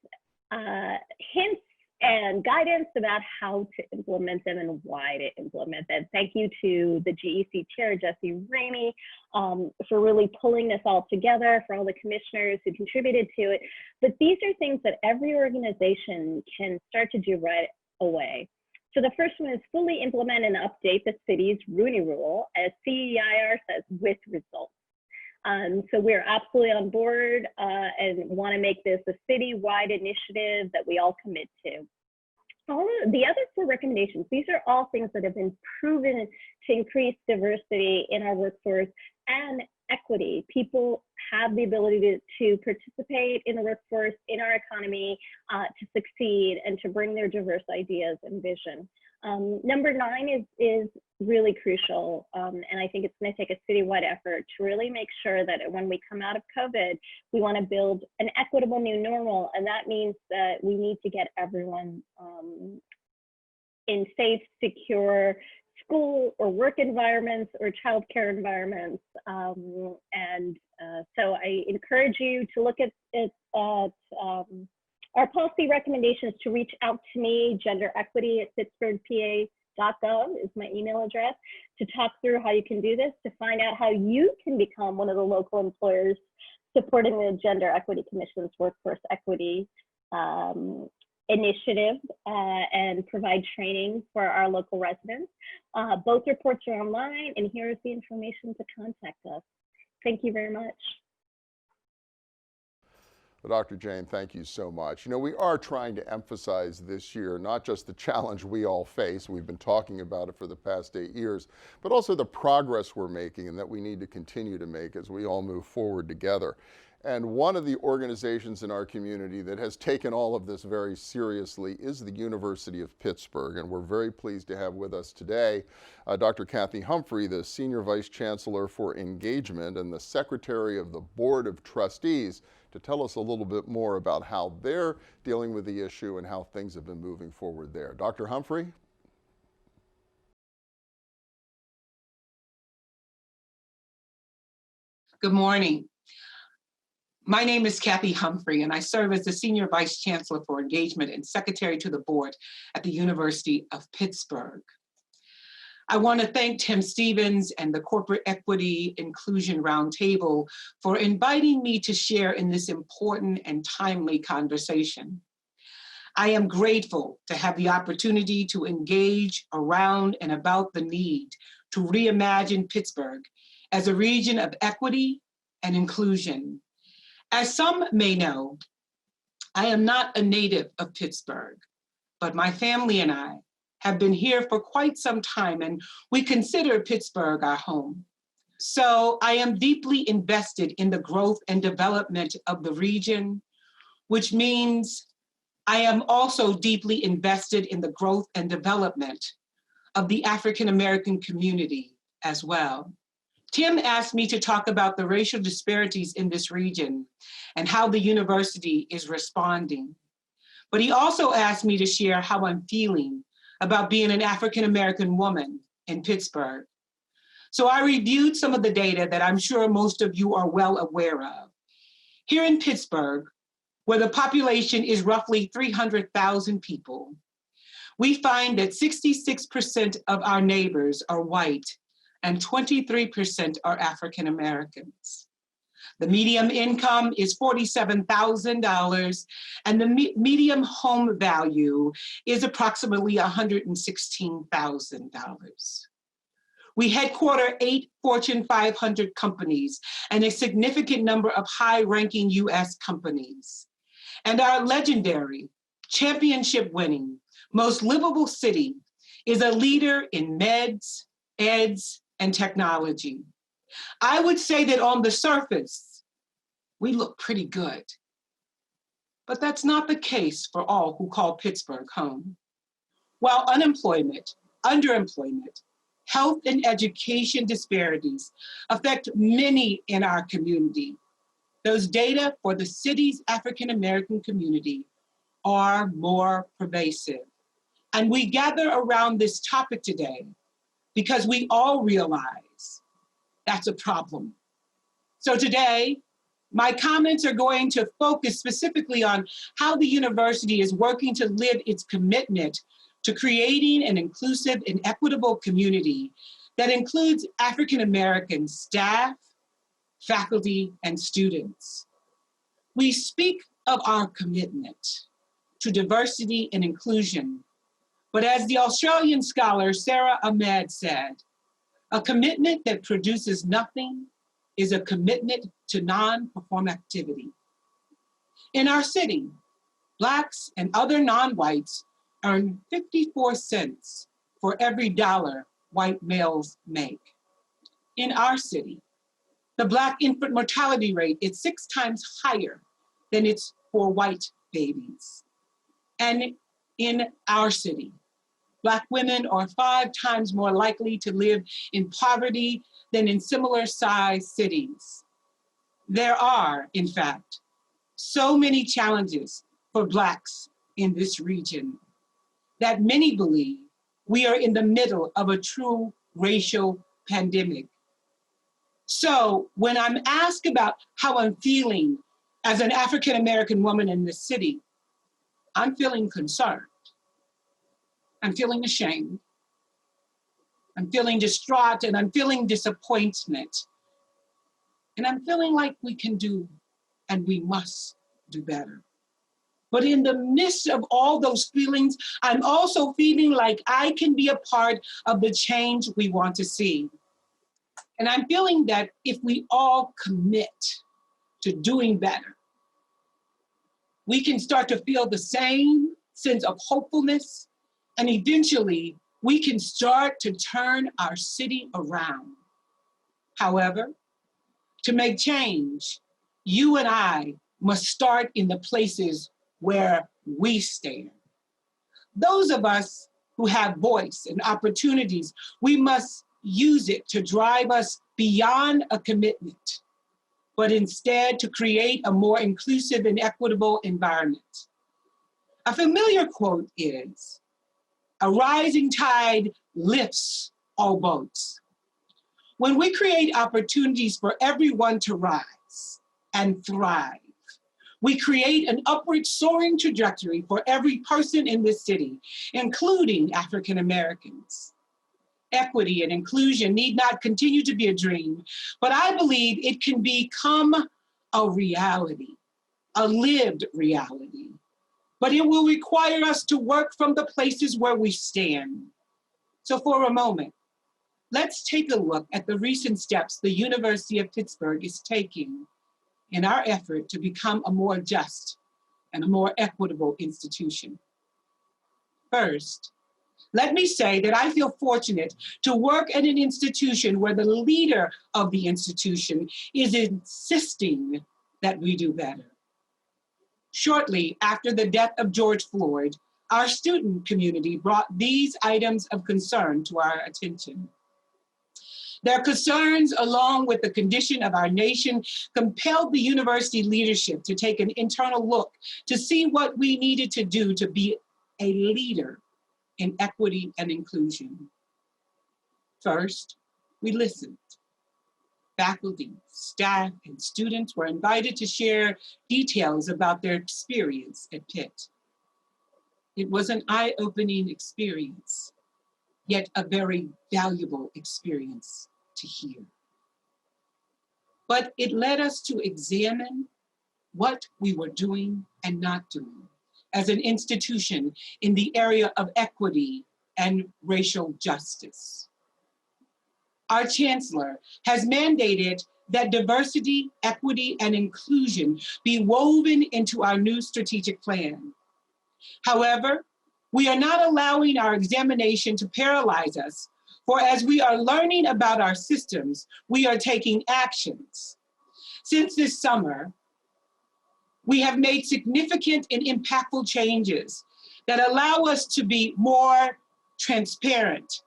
hints and guidance about how to implement them and why to implement them. Thank you to the GEC chair, Jesse Ramey, for really pulling this all together, for all the commissioners who contributed to it. But these are things that every organization can start to do right away. So the first one is fully implement and update the city's Rooney Rule, as CEIR says, with results. So we're absolutely on board and want to make this a city-wide initiative that we all commit to. The other 4 recommendations, these are all things that have been proven to increase diversity in our workforce and equity. People have the ability to participate in the workforce, in our economy, to succeed and to bring their diverse ideas and vision. Number 9 is really crucial, and I think it's going to take a citywide effort to really make sure that when we come out of COVID, we want to build an equitable new normal, and that means that we need to get everyone in safe, secure school or work environments or childcare environments, so I encourage you to look at our policy recommendations, to reach out to me, genderequity@pittsburghpa.gov is my email address, to talk through how you can do this, to find out how you can become one of the local employers supporting the Gender Equity Commission's Workforce Equity initiative, and provide training for our local residents. Both reports are online, and here's the information to contact us. Thank you very much. Well, Dr. Jain, thank you so much. You know, we are trying to emphasize this year not just the challenge we all face, we've been talking about it for the past 8 years, but also the progress we're making and that we need to continue to make as we all move forward together. And one of the organizations in our community that has taken all of this very seriously is the University of Pittsburgh. And we're very pleased to have with us today Dr. Kathy Humphrey, the Senior Vice Chancellor for Engagement and the Secretary of the Board of Trustees, to tell us a little bit more about how they're dealing with the issue and how things have been moving forward there. Dr. Humphrey? Good morning. My name is Kathy Humphrey, and I serve as the Senior Vice Chancellor for Engagement and Secretary to the Board at the University of Pittsburgh. I want to thank Tim Stevens and the Corporate Equity Inclusion Roundtable for inviting me to share in this important and timely conversation. I am grateful to have the opportunity to engage around and about the need to reimagine Pittsburgh as a region of equity and inclusion. As some may know, I am not a native of Pittsburgh, but my family and I have been here for quite some time, and we consider Pittsburgh our home. So I am deeply invested in the growth and development of the region, which means I am also deeply invested in the growth and development of the African American community as well. Tim asked me to talk about the racial disparities in this region and how the university is responding. But he also asked me to share how I'm feeling about being an African American woman in Pittsburgh. So I reviewed some of the data that I'm sure most of you are well aware of. Here in Pittsburgh, where the population is roughly 300,000 people, we find that 66% of our neighbors are white and 23% are African Americans. The median income is $47,000, and the median home value is approximately $116,000. We headquarter 8 Fortune 500 companies and a significant number of high-ranking US companies. And our legendary, championship-winning, most livable city is a leader in meds, eds, and technology. I would say that on the surface, we look pretty good. But that's not the case for all who call Pittsburgh home. While unemployment, underemployment, health and education disparities affect many in our community, those data for the city's African American community are more pervasive. And we gather around this topic today because we all realize that's a problem. So today, my comments are going to focus specifically on how the university is working to live its commitment to creating an inclusive and equitable community that includes African American staff, faculty, and students. We speak of our commitment to diversity and inclusion, but as the Australian scholar Sarah Ahmed said, a commitment that produces nothing is a commitment to non-performativity. In our city, Blacks and other non-whites earn 54 cents for every dollar white males make. In our city, the Black infant mortality rate is 6 times higher than it's for white babies. And in our city, Black women are 5 times more likely to live in poverty than in similar sized cities. There are, in fact, so many challenges for Blacks in this region that many believe we are in the middle of a true racial pandemic. So when I'm asked about how I'm feeling as an African-American woman in this city, I'm feeling concerned. I'm feeling ashamed. I'm feeling distraught, and I'm feeling disappointment. And I'm feeling like we can do and we must do better. But in the midst of all those feelings, I'm also feeling like I can be a part of the change we want to see. And I'm feeling that if we all commit to doing better, we can start to feel the same sense of hopefulness, and eventually we can start to turn our city around. However, to make change, you and I must start in the places where we stand. Those of us who have voice and opportunities, we must use it to drive us beyond a commitment, but instead to create a more inclusive and equitable environment. A familiar quote is, "A rising tide lifts all boats." When we create opportunities for everyone to rise and thrive, we create an upward soaring trajectory for every person in this city, including African Americans. Equity and inclusion need not continue to be a dream, but I believe it can become a reality, a lived reality. But it will require us to work from the places where we stand. So for a moment, let's take a look at the recent steps the University of Pittsburgh is taking in our effort to become a more just and a more equitable institution. First, let me say that I feel fortunate to work at an institution where the leader of the institution is insisting that we do better. Shortly after the death of George Floyd, our student community brought these items of concern to our attention. Their concerns, along with the condition of our nation, compelled the university leadership to take an internal look to see what we needed to do to be a leader in equity and inclusion. First, we listened. Faculty, staff, and students were invited to share details about their experience at Pitt. It was an eye-opening experience, yet a very valuable experience to hear. But it led us to examine what we were doing and not doing as an institution in the area of equity and racial justice. Our chancellor has mandated that diversity, equity, and inclusion be woven into our new strategic plan. However, we are not allowing our examination to paralyze us, for as we are learning about our systems, we are taking actions. Since this summer, we have made significant and impactful changes that allow us to be more transparent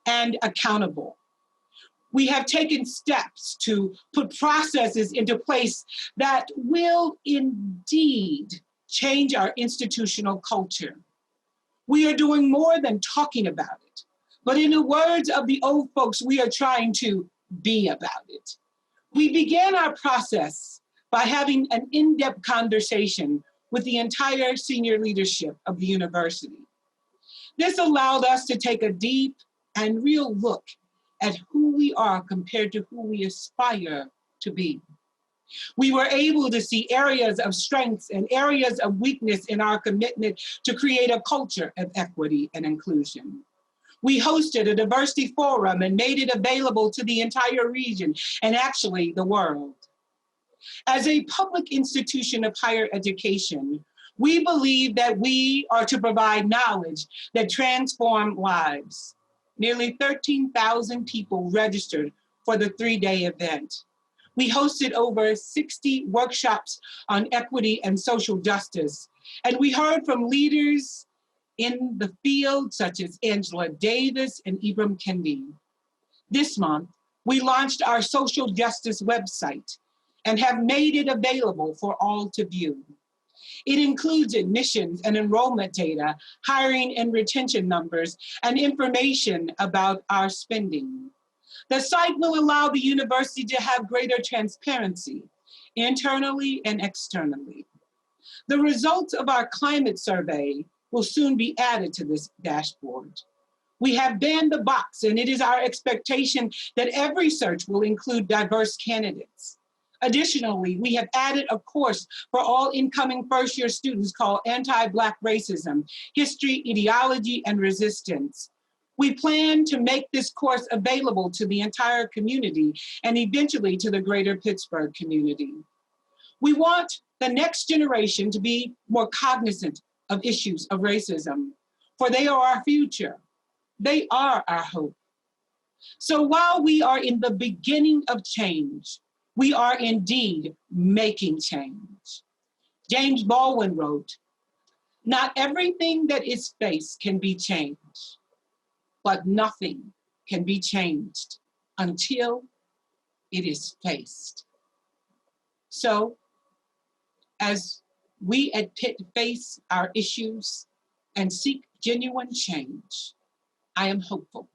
and accountable. We have taken steps to put processes into place that will indeed change our institutional culture. We are doing more than talking about it, but in the words of the old folks, we are trying to be about it. We began our process by having an in-depth conversation with the entire senior leadership of the university. This allowed us to take a deep and real look at who we are compared to who we aspire to be. We were able to see areas of strengths and areas of weakness in our commitment to create a culture of equity and inclusion. We hosted a diversity forum and made it available to the entire region and actually the world. As a public institution of higher education, We believe that we are to provide knowledge that transforms lives. Nearly 13,000 people registered for the 3-day event. We hosted over 60 workshops on equity and social justice, and we heard from leaders in the field such as Angela Davis and Ibram Kendi. This month, we launched our social justice website and have made it available for all to view. It includes admissions and enrollment data, hiring and retention numbers, and information about our spending. The site will allow the university to have greater transparency, internally and externally. The results of our climate survey will soon be added to this dashboard. We have banned the box, and it is our expectation that every search will include diverse candidates. Additionally, we have added a course for all incoming first-year students called Anti-Black Racism, History, Ideology, and Resistance. We plan to make this course available to the entire community and eventually to the greater Pittsburgh community. We want the next generation to be more cognizant of issues of racism, for they are our future. They are our hope. So while we are in the beginning of change, we are indeed making change. James Baldwin wrote, "Not everything that is faced can be changed, but nothing can be changed until it is faced." So, as we at Pitt face our issues and seek genuine change, I am hopeful.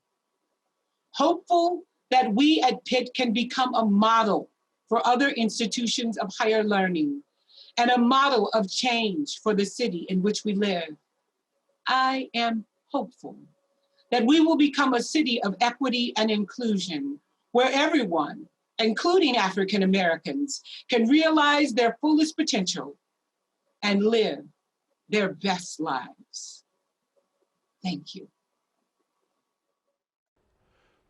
Hopeful that we at Pitt can become a model for other institutions of higher learning and a model of change for the city in which we live. I am hopeful that we will become a city of equity and inclusion, where everyone, including African Americans, can realize their fullest potential and live their best lives. Thank you.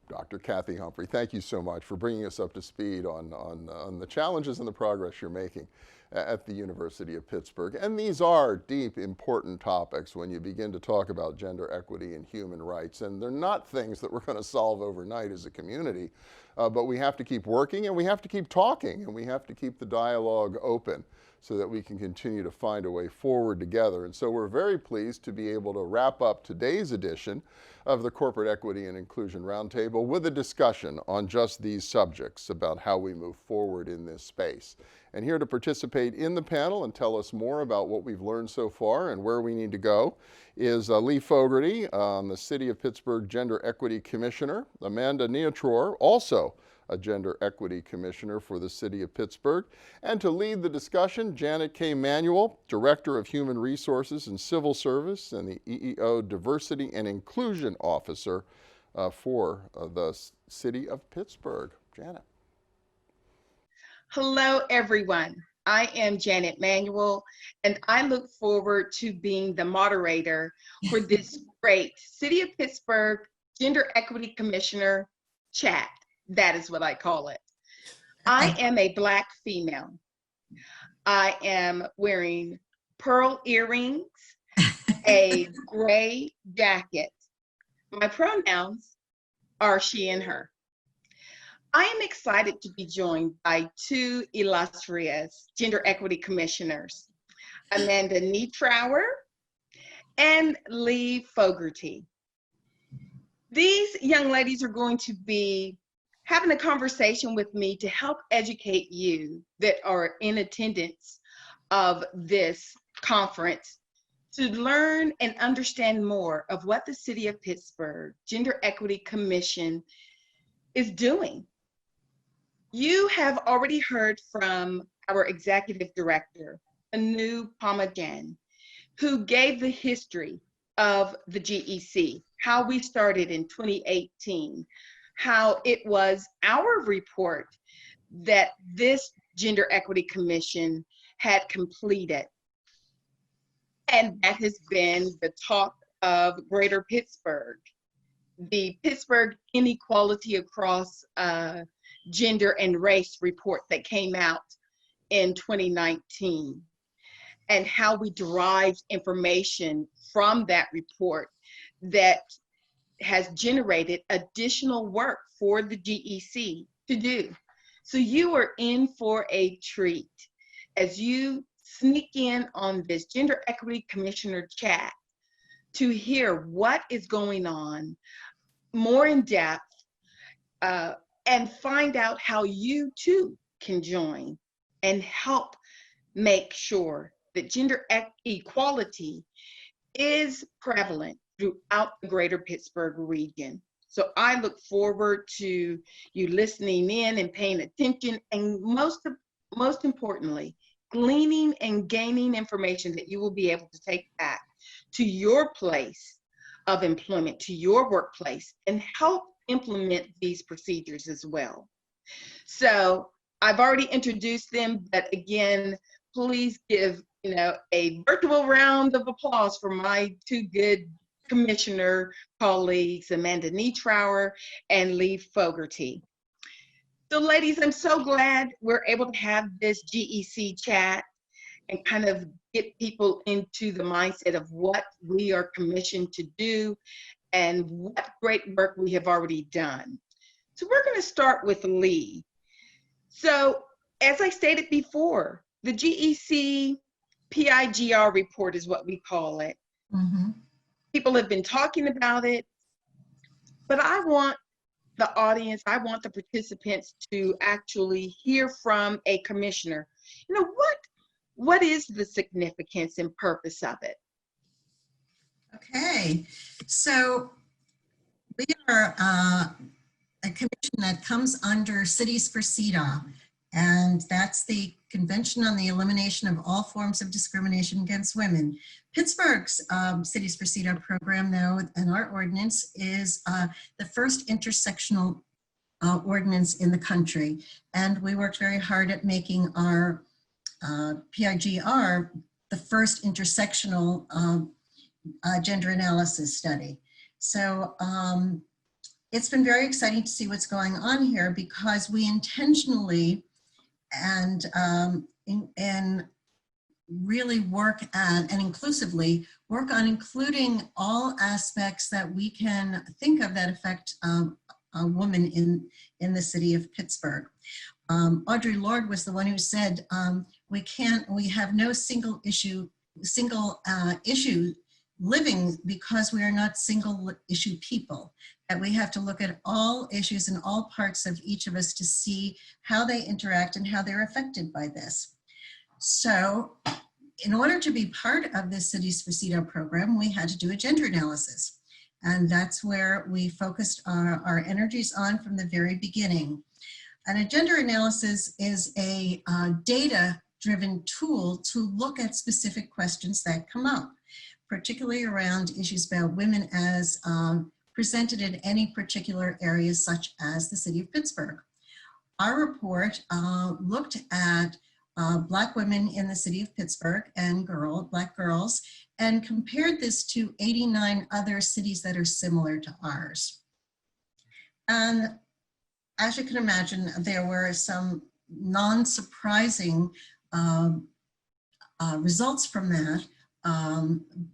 Dr. Kathy Humphrey, thank you so much for bringing us up to speed on the challenges and the progress you're making at the University of Pittsburgh. And these are deep, important topics when you begin to talk about gender equity and human rights. And they're not things that we're going to solve overnight as a community, but we have to keep working and we have to keep talking and we have to keep the dialogue open so that we can continue to find a way forward together. And so we're very pleased to be able to wrap up today's edition of the Corporate Equity and Inclusion Roundtable with a discussion on just these subjects about how we move forward in this space. And here to participate in the panel and tell us more about what we've learned so far and where we need to go is Lee Fogarty, the City of Pittsburgh Gender Equity Commissioner, Amanda Neotror, also a Gender Equity Commissioner for the City of Pittsburgh. And to lead the discussion, Janet K. Manuel, Director of Human Resources and Civil Service and the EEO Diversity and Inclusion Officer for the City of Pittsburgh. Janet. Hello, everyone. I am Janet Manuel, and I look forward to being the moderator for this great City of Pittsburgh Gender Equity Commissioner chat. That is what I call it. I am a Black female. I am wearing pearl earrings, a gray jacket. My pronouns are she and her. I am excited to be joined by two illustrious Gender Equity Commissioners, Amanda Neotror and Lee Fogarty. These young ladies are going to be having a conversation with me to help educate you that are in attendance of this conference to learn and understand more of what the City of Pittsburgh Gender Equity Commission is doing. You have already heard from our Executive Director, Anu Pamajan, who gave the history of the GEC, how we started in 2018, how it was our report that this Gender Equity Commission had completed. And that has been the talk of Greater Pittsburgh. The Pittsburgh Inequality Across Gender and Race report that came out in 2019. and how we derived information from that report that has generated additional work for the GEC to do. So you are in for a treat as you sneak in on this Gender Equity Commissioner chat to hear what is going on more in depth and find out how you too can join and help make sure that gender equality is prevalent throughout the greater Pittsburgh region. So I look forward to you listening in and paying attention, and most importantly, gleaning and gaining information that you will be able to take back to your place of employment, to your workplace, and help implement these procedures as well. So I've already introduced them, but again, please give a virtual round of applause for my two good commissioner colleagues, Amanda Nietrauer and Lee Fogarty. So ladies, I'm so glad we're able to have this GEC chat and kind of get people into the mindset of what we are commissioned to do and what great work we have already done. So we're going to start with Lee. So as I stated before, the GEC PIGR report is what we call it. Mm-hmm. People have been talking about it, but I want the audience, I want the participants to actually hear from a commissioner. What is the significance and purpose of it? Okay, so we are a commission that comes under Cities for CEDAW, and that's the Convention on the Elimination of All Forms of Discrimination Against Women. Pittsburgh's Cities for CEDAW program, though, and our ordinance is the first intersectional ordinance in the country. And we worked very hard at making our PIGR the first intersectional gender analysis study. So it's been very exciting to see what's going on here, because we intentionally and really work at and inclusively work on including all aspects that we can think of that affect a woman in the city of Pittsburgh. Audre Lorde was the one who said, we have no single issue living because we are not single issue people, that we have to look at all issues and all parts of each of us to see how they interact and how they're affected by this. So in order to be part of this Cities for CEDAW program, we had to do a gender analysis. And that's where we focused our energies on from the very beginning. And a gender analysis is a data-driven tool to look at specific questions that come up, particularly around issues about women as presented in any particular areas, such as the city of Pittsburgh. Our report looked at Black women in the city of Pittsburgh and Black girls, and compared this to 89 other cities that are similar to ours. And as you can imagine, there were some non-surprising results from that,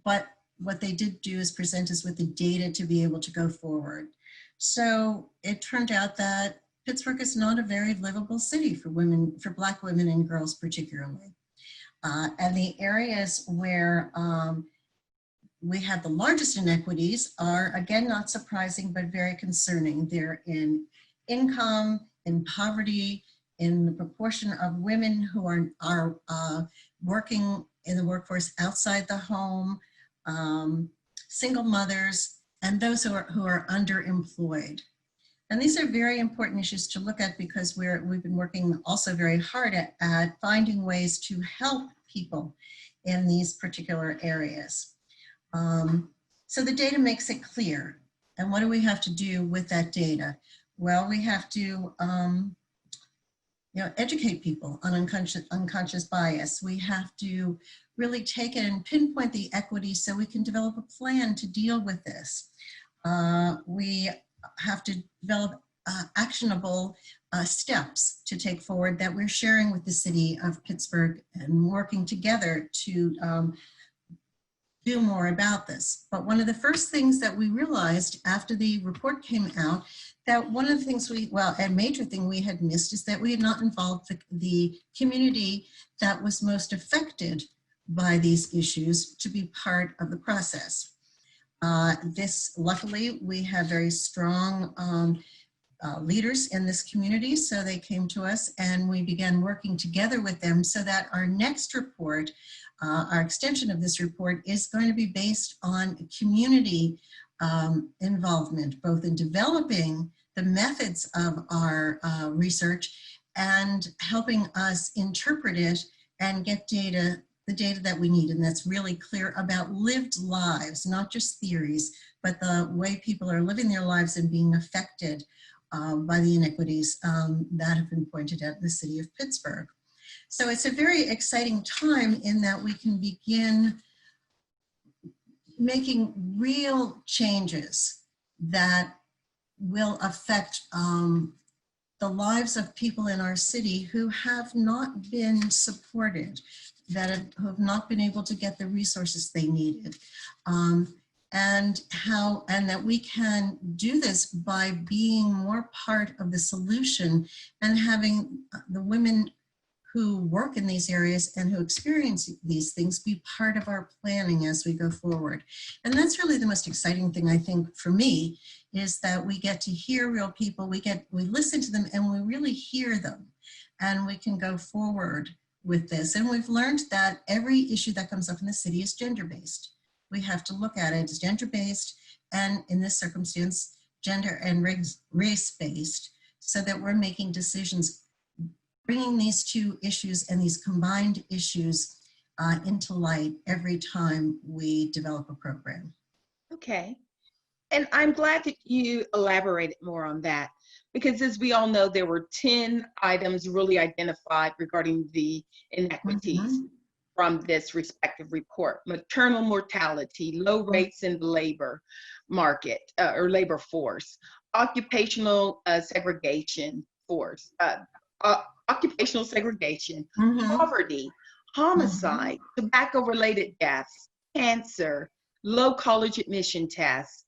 but what they did do is present us with the data to be able to go forward. So it turned out that Pittsburgh is not a very livable city for women, for Black women and girls particularly. And the areas where we have the largest inequities are, again, not surprising, but very concerning. They're in income, in poverty, in the proportion of women who are working in the workforce outside the home, single mothers, and those who are underemployed. And these are very important issues to look at, because we've been working also very hard at finding ways to help people in these particular areas. So the data makes it clear. And what do we have to do with that data? Well, we have to educate people on unconscious bias. We have to really take it and pinpoint the equity so we can develop a plan to deal with this. We have to develop actionable steps to take forward that we're sharing with the city of Pittsburgh and working together to do more about this. But one of the first things that we realized after the report came out, that one of the things a major thing we had missed is that we had not involved the community that was most affected by these issues to be part of the process. Luckily, we have very strong leaders in this community, so they came to us and we began working together with them so that our next report, our extension of this report, is going to be based on community involvement, both in developing the methods of our research and helping us interpret it and get the data that we need, and that's really clear about lived lives, not just theories, but the way people are living their lives and being affected by the inequities that have been pointed out in the city of Pittsburgh. So it's a very exciting time in that we can begin making real changes that will affect the lives of people in our city who have not been supported, that have not been able to get the resources they needed. And that we can do this by being more part of the solution and having the women who work in these areas and who experience these things be part of our planning as we go forward. And that's really the most exciting thing, I think, for me, is that we get to hear real people, we listen to them and we really hear them, and we can go forward with this. And we've learned that every issue that comes up in the city is gender-based. We have to look at it as gender-based, and in this circumstance, gender and race-based, so that we're making decisions, bringing these two issues and these combined issues into light every time we develop a program. Okay. And I'm glad that you elaborated more on that, because as we all know, there were 10 items really identified regarding the inequities from this respective report: maternal mortality, low rates in the labor market or labor force, occupational segregation, poverty, homicide, tobacco-related deaths, cancer, low college admission tests,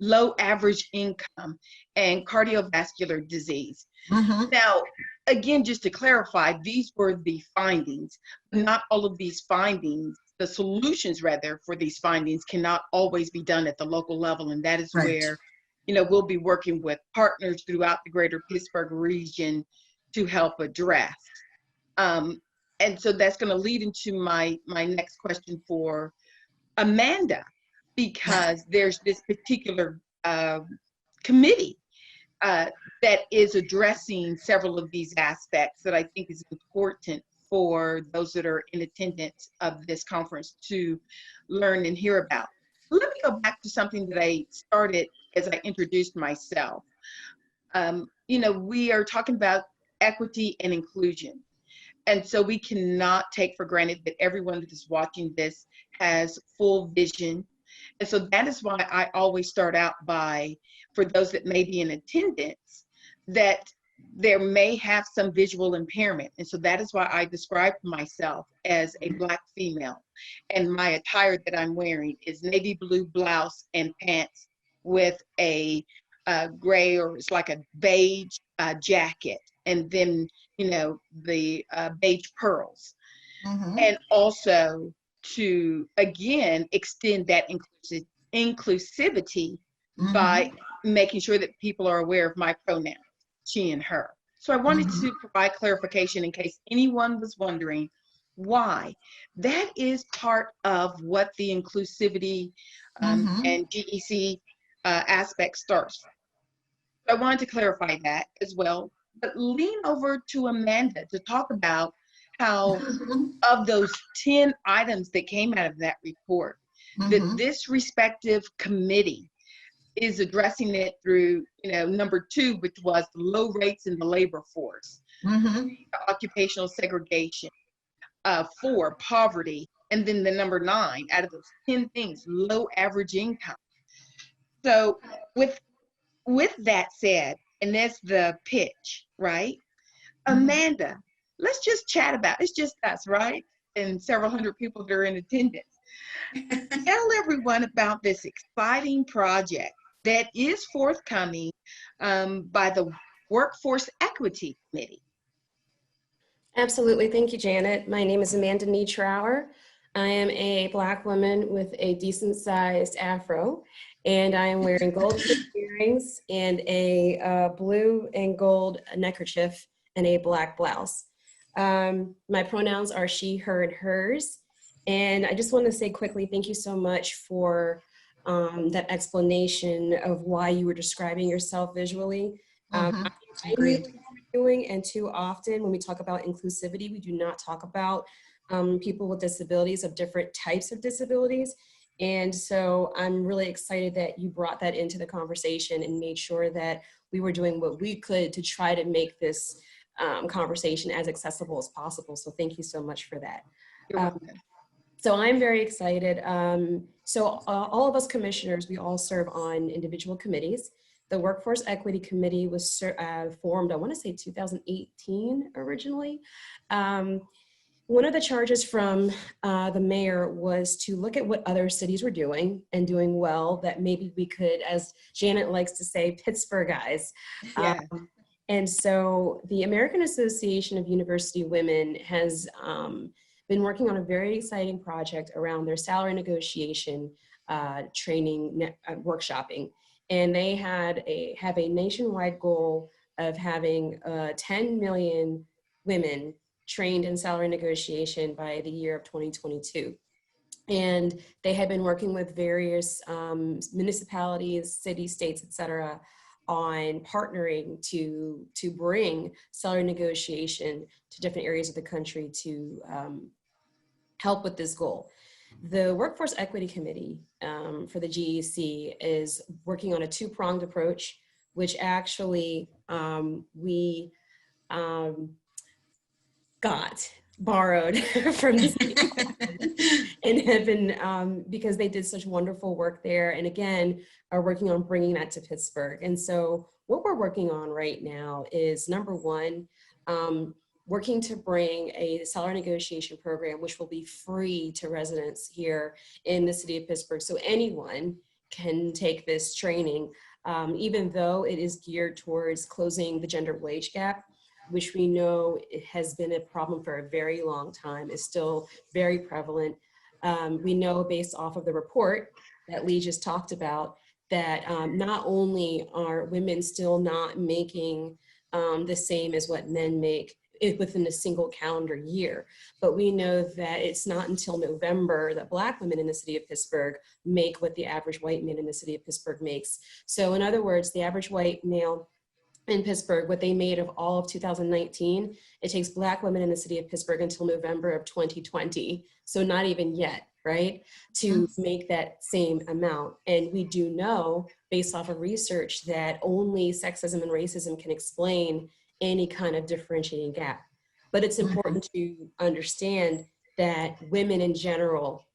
low average income, and cardiovascular disease. Now, again, just to clarify, these were the findings. Not all of these findings, the solutions rather for these findings, cannot always be done at the local level, and that is where, we'll be working with partners throughout the greater Pittsburgh region to help address. And so that's going to lead into my next question for Amanda, because there's this particular committee that is addressing several of these aspects that I think is important for those that are in attendance of this conference to learn and hear about. Let me go back to something that I started as I introduced myself. We are talking about equity and inclusion. And so we cannot take for granted that everyone that is watching this has full vision. And so that is why I always start out by, for those that may be in attendance, that there may have some visual impairment. And so that is why I describe myself as a Black female. And my attire that I'm wearing is navy blue blouse and pants with a gray, or it's like a beige jacket. And then, the beige pearls. And also to, again, extend that inclusivity by making sure that people are aware of my pronouns, she and her. So I wanted to provide clarification in case anyone was wondering why. That is part of what the inclusivity and GEC aspect starts. So I wanted to clarify that as well. But lean over to Amanda to talk about how of those 10 items that came out of that report, that this respective committee is addressing it through, number 2, which was the low rates in the labor force, occupational segregation, 4, poverty, and then the number 9 out of those 10 things, low average income. So with that said, and that's the pitch, right? Amanda, let's just chat about it. It's just us, right? And several hundred people that are in attendance. Tell everyone about this exciting project that is forthcoming by the Workforce Equity Committee. Absolutely. Thank you, Janet. My name is Amanda Nietrauer. I am a Black woman with a decent sized afro, and I am wearing gold earrings and a blue and gold neckerchief and a black blouse. My pronouns are she, her, and hers. And I just want to say quickly, thank you so much for that explanation of why you were describing yourself visually. I knew what you were doing, and too often when we talk about inclusivity, we do not talk about people with disabilities of different types of disabilities. And so I'm really excited that you brought that into the conversation and made sure that we were doing what we could to try to make this conversation as accessible as possible. So thank you so much for that. So I'm very excited. All of us commissioners, we all serve on individual committees. The Workforce Equity Committee was formed, I want to say 2018 originally. One of the charges from the mayor was to look at what other cities were doing and doing well, that maybe we could, as Janet likes to say, Pittsburghize. Yeah. And so the American Association of University Women has been working on a very exciting project around their salary negotiation training workshopping. And they have a nationwide goal of having 10 million women trained in salary negotiation by the year of 2022. And they have been working with various municipalities, cities, states, et cetera, on partnering to bring salary negotiation to different areas of the country to help with this goal. The Workforce Equity Committee for the GEC is working on a two-pronged approach, which actually we got borrowed from the city and have been, because they did such wonderful work there, and again, are working on bringing that to Pittsburgh. And so what we're working on right now is, number one, working to bring a salary negotiation program, which will be free to residents here in the city of Pittsburgh. So anyone can take this training, even though it is geared towards closing the gender wage gap, which we know it has been a problem for a very long time, is still very prevalent. We know based off of the report that Lee just talked about, that not only are women still not making the same as what men make within a single calendar year, but we know that it's not until November that Black women in the city of Pittsburgh make what the average white man in the city of Pittsburgh makes. So in other words, the average white male in Pittsburgh, what they made of all of 2019, it takes Black women in the city of Pittsburgh until November of 2020. So not even yet, right? To make that same amount. And we do know, based off of research, that only sexism and racism can explain any kind of differentiating gap. But it's important to understand that women in general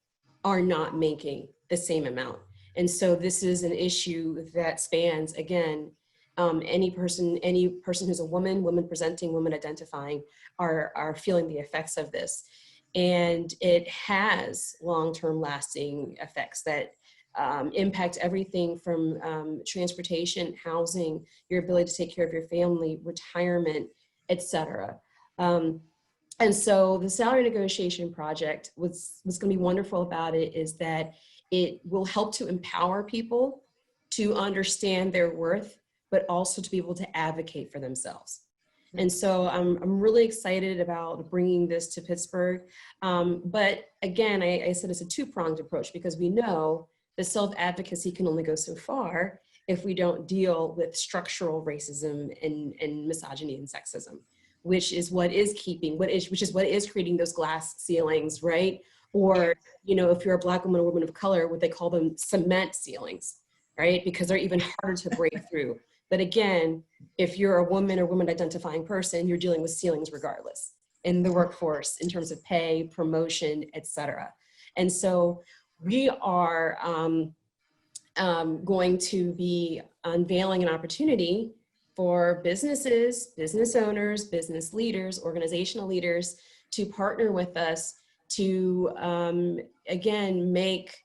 are not making the same amount. And so this is an issue that spans, again, any person who's a woman presenting, woman identifying are feeling the effects of this. And it has long-term lasting effects that impact everything from transportation, housing, your ability to take care of your family, retirement, etc. And so the salary negotiation project, what's going to be wonderful about it is that it will help to empower people to understand their worth, but also to be able to advocate for themselves. And so I'm really excited about bringing this to Pittsburgh. But again, I said it's a two-pronged approach, because we know that self-advocacy can only go so far if we don't deal with structural racism and misogyny and sexism, which is what is creating those glass ceilings, right? Or, you know, if you're a Black woman or woman of color, what they call them cement ceilings, right? Because they're even harder to break through. But again, if you're a woman or woman identifying person, you're dealing with ceilings regardless in the workforce in terms of pay, promotion, et cetera. And so we are going to be unveiling an opportunity for businesses, business owners, business leaders, organizational leaders to partner with us to, again, make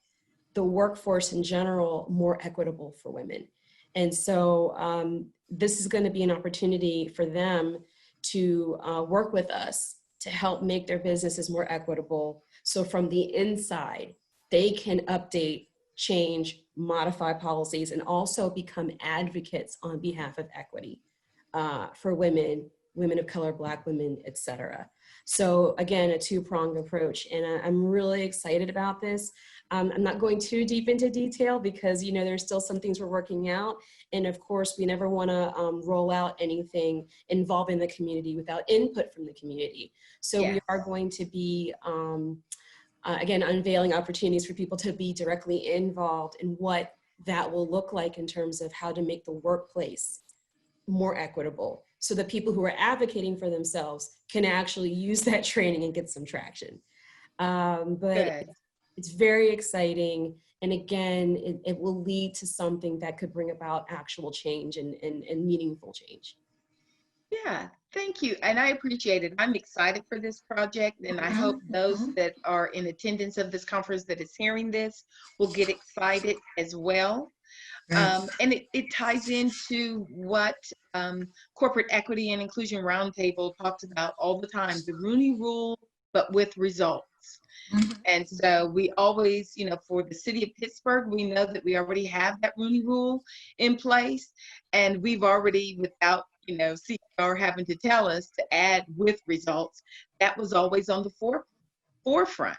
the workforce in general more equitable for women. And so this is going to be an opportunity for them to work with us to help make their businesses more equitable. So from the inside, they can update, change, modify policies, and also become advocates on behalf of equity for women, women of color, Black women, et cetera. So again, a two-pronged approach, and I'm really excited about this. I'm not going too deep into detail because, you know, there's still some things we're working out. And of course, we never want to roll out anything involving the community without input from the community. So we are going to be, again, unveiling opportunities for people to be directly involved in what that will look like in terms of how to make the workplace more equitable, so that people who are advocating for themselves can actually use that training and get some traction. But it's very exciting. And again, it will lead to something that could bring about actual change and meaningful change. Yeah, thank you. And I appreciate it. I'm excited for this project, and I hope those that are in attendance of this conference that is hearing this will get excited as well. And it ties into what Corporate Equity and Inclusion Roundtable talks about all the time, the Rooney Rule, but with results. And so we always, you know, for the city of Pittsburgh, we know that we already have that Rooney Rule in place, and we've already, without, you know, CEIR having to tell us to add with results, that was always on the forefront.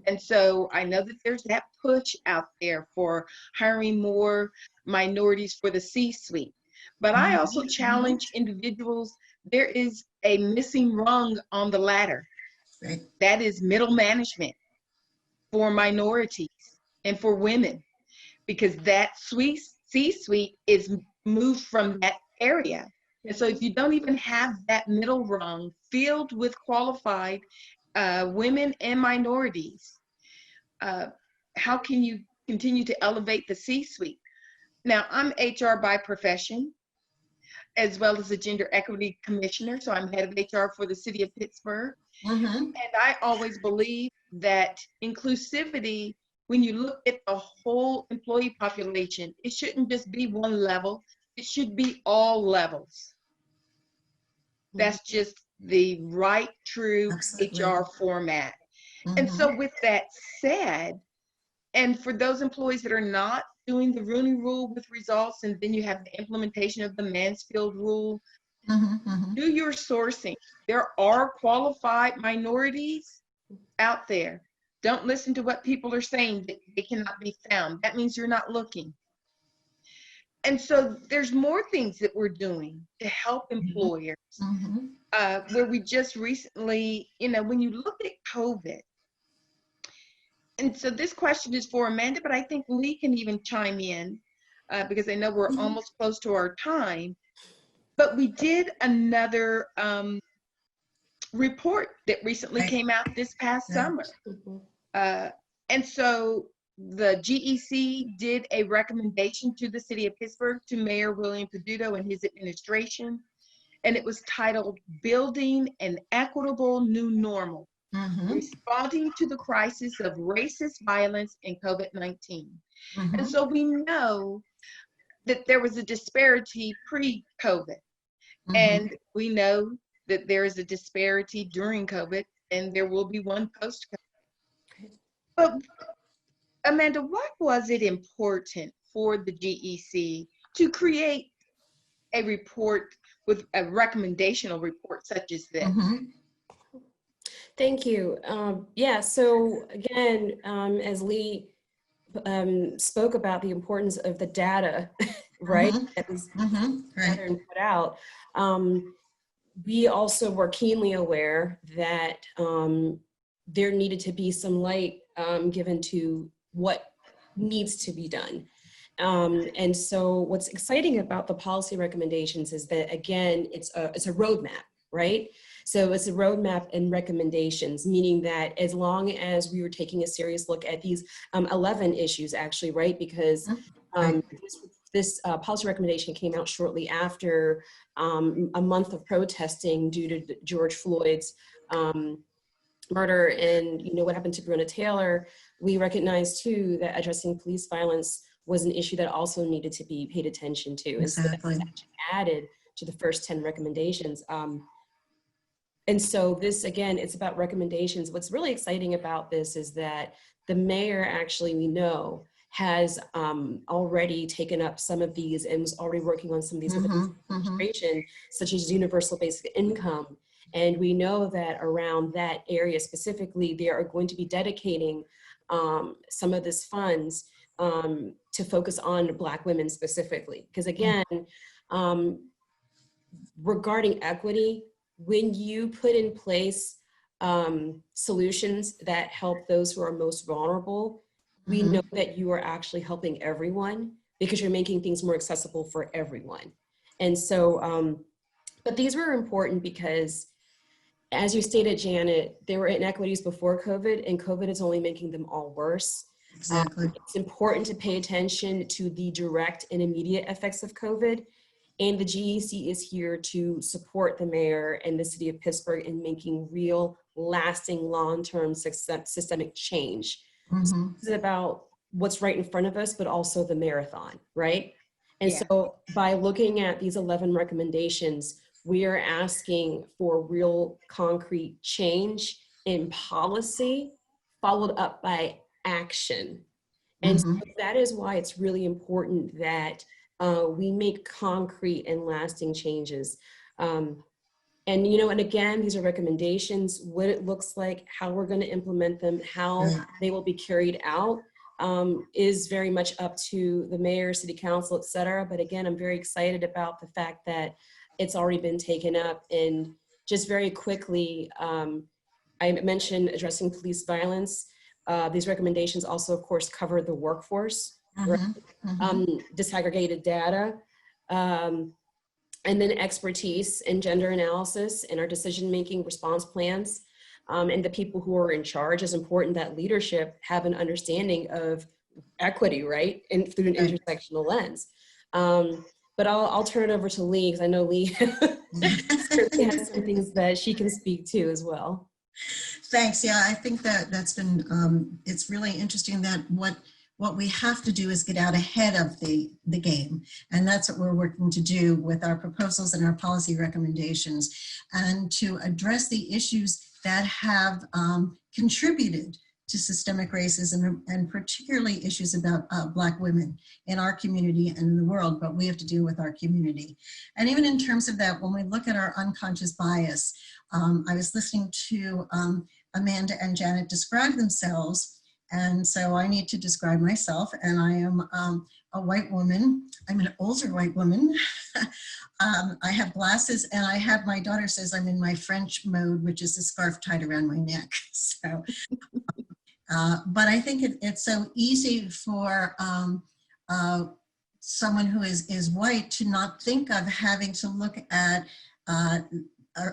And so I know that there's that push out there for hiring more minorities for the C-suite. But I also challenge individuals, there is a missing rung on the ladder. That is middle management for minorities and for women, because that C-suite is moved from that area. And so if you don't even have that middle rung filled with qualified women and minorities, how can you continue to elevate the C-suite? Now, I'm HR by profession, as well as a gender equity commissioner. So I'm head of HR for the city of Pittsburgh. And I always believe that inclusivity, when you look at the whole employee population, it shouldn't just be one level, it should be all levels. That's just the right, true HR format. And so with that said, and for those employees that are not doing the Rooney Rule with results, and then you have the implementation of the Mansfield Rule, do your sourcing. There are qualified minorities out there. Don't listen to what people are saying that they cannot be found. That means you're not looking. And so there's more things that we're doing to help employers, where we just recently, you know, when you look at COVID, and so this question is for Amanda, but I think Lee can even chime in because I know we're almost close to our time. But we did another report that recently came out this past summer. And so the GEC did a recommendation to the city of Pittsburgh, to Mayor William Peduto and his administration, and it was titled Building an Equitable New Normal, Responding to the Crisis of Racist Violence and COVID-19. And so we know that there was a disparity pre-COVID, and we know that there is a disparity during COVID, and there will be one post-COVID. But Amanda, why was it important for the GEC to create a report with a recommendational report such as this? Thank you. Yeah, so again, as Lee spoke about the importance of the data, right, that was gathered and put out, we also were keenly aware that there needed to be some light given to what needs to be done. And so what's exciting about the policy recommendations is that, again, it's a roadmap, right? So it's a roadmap and recommendations, meaning that as long as we were taking a serious look at these 11 issues, actually, right? Because this policy recommendation came out shortly after a month of protesting due to George Floyd's murder and what happened to Breonna Taylor. We recognize too that addressing police violence was an issue that also needed to be paid attention to. Exactly. And so that's added to the first 10 recommendations. And so this, again, it's about recommendations. What's really exciting about this is that the mayor actually, we know, has already taken up some of these and was already working on some of these with the administration, such as universal basic income. And we know that around that area specifically, they are going to be dedicating some of this funds to focus on Black women specifically. Because again, regarding equity, when you put in place solutions that help those who are most vulnerable, we know that you are actually helping everyone because you're making things more accessible for everyone. And so, but these were important because, as you stated, Janet, there were inequities before COVID, and COVID is only making them all worse. Exactly. It's important to pay attention to the direct and immediate effects of COVID. And the GEC is here to support the mayor and the city of Pittsburgh in making real, lasting, long-term systemic change. So this is about what's right in front of us, but also the marathon, right? And so by looking at these 11 recommendations, we are asking for real concrete change in policy, followed up by action. And so that is why it's really important that we make concrete and lasting changes. And again, these are recommendations. What it looks like, how we're going to implement them, how they will be carried out is very much up to the mayor, city council, et cetera. But again, I'm very excited about the fact that it's already been taken up. And just very quickly, I mentioned addressing police violence. These recommendations also, of course, cover the workforce, right? Disaggregated data, and then expertise in gender analysis in our decision-making response plans. And the people who are in charge, is important that leadership have an understanding of equity, right? And through an intersectional lens. But I'll turn it over to Lee, because I know Lee certainly has some things that she can speak to as well. Thanks. Yeah, I think that's been, it's really interesting that what we have to do is get out ahead of the game. And that's what we're working to do with our proposals and our policy recommendations, and to address the issues that have contributed to systemic racism, and particularly issues about Black women in our community and in the world, but we have to deal with our community. And even in terms of that, when we look at our unconscious bias, I was listening to Amanda and Janet describe themselves, and so I need to describe myself, and I am a white woman. I'm an older white woman. I have glasses, and I have, my daughter says I'm in my French mode, which is a scarf tied around my neck. So, but I think it's so easy for someone who is white to not think of having to look at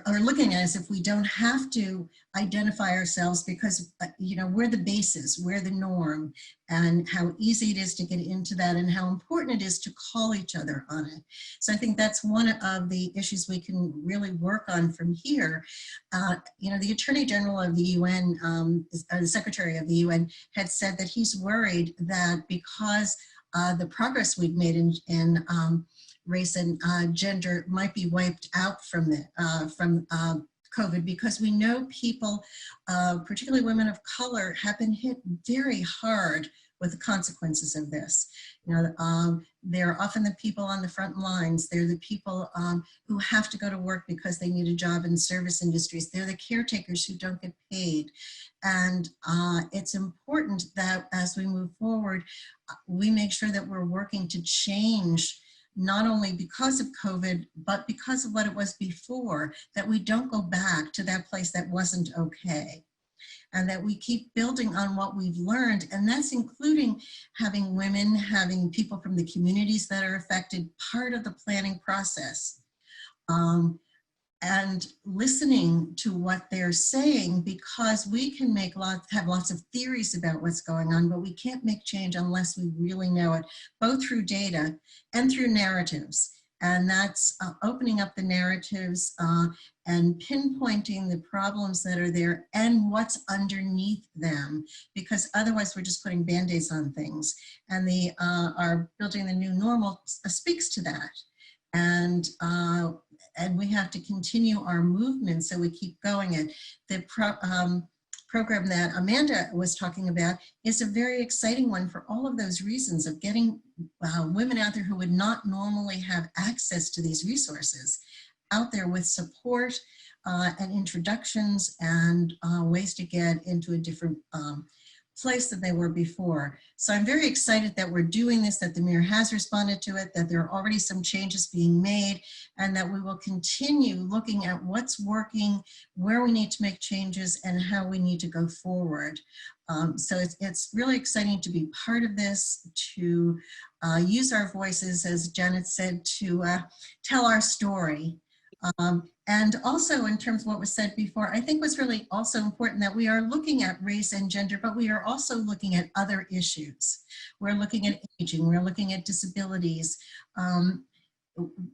or looking at us if we don't have to identify ourselves, because we're the basis, we're the norm, and how easy it is to get into that, and how important it is to call each other on it. So I think that's one of the issues we can really work on from here. The Attorney General of the UN, or the Secretary of the UN, had said that he's worried that because the progress we've made in race and gender might be wiped out from COVID, because we know people, particularly women of color, have been hit very hard with the consequences of this. They're often the people on the front lines. They're the people who have to go to work because they need a job in service industries. They're the caretakers who don't get paid. And it's important that as we move forward, we make sure that we're working to change, not only because of COVID, but because of what it was before, that we don't go back to that place that wasn't okay. And that we keep building on what we've learned. And that's including having women, having people from the communities that are affected part of the planning process. and listening to what they're saying, because we can have lots of theories about what's going on, but we can't make change unless we really know it, both through data and through narratives. And that's opening up the narratives and pinpointing the problems that are there and what's underneath them, because otherwise we're just putting Band-Aids on things. And our Building the New Normal speaks to that. And we have to continue our movement so we keep going. And the program that Amanda was talking about is a very exciting one for all of those reasons of getting women out there who would not normally have access to these resources out there with support and introductions and ways to get into a different place than they were before. So I'm very excited that we're doing this, that the mayor has responded to it, that there are already some changes being made, and that we will continue looking at what's working, where we need to make changes, and how we need to go forward. So it's really exciting to be part of this, to use our voices, as Janet said, to tell our story. And also, in terms of what was said before, I think was really also important that we are looking at race and gender, but we are also looking at other issues. We're looking at aging, we're looking at disabilities,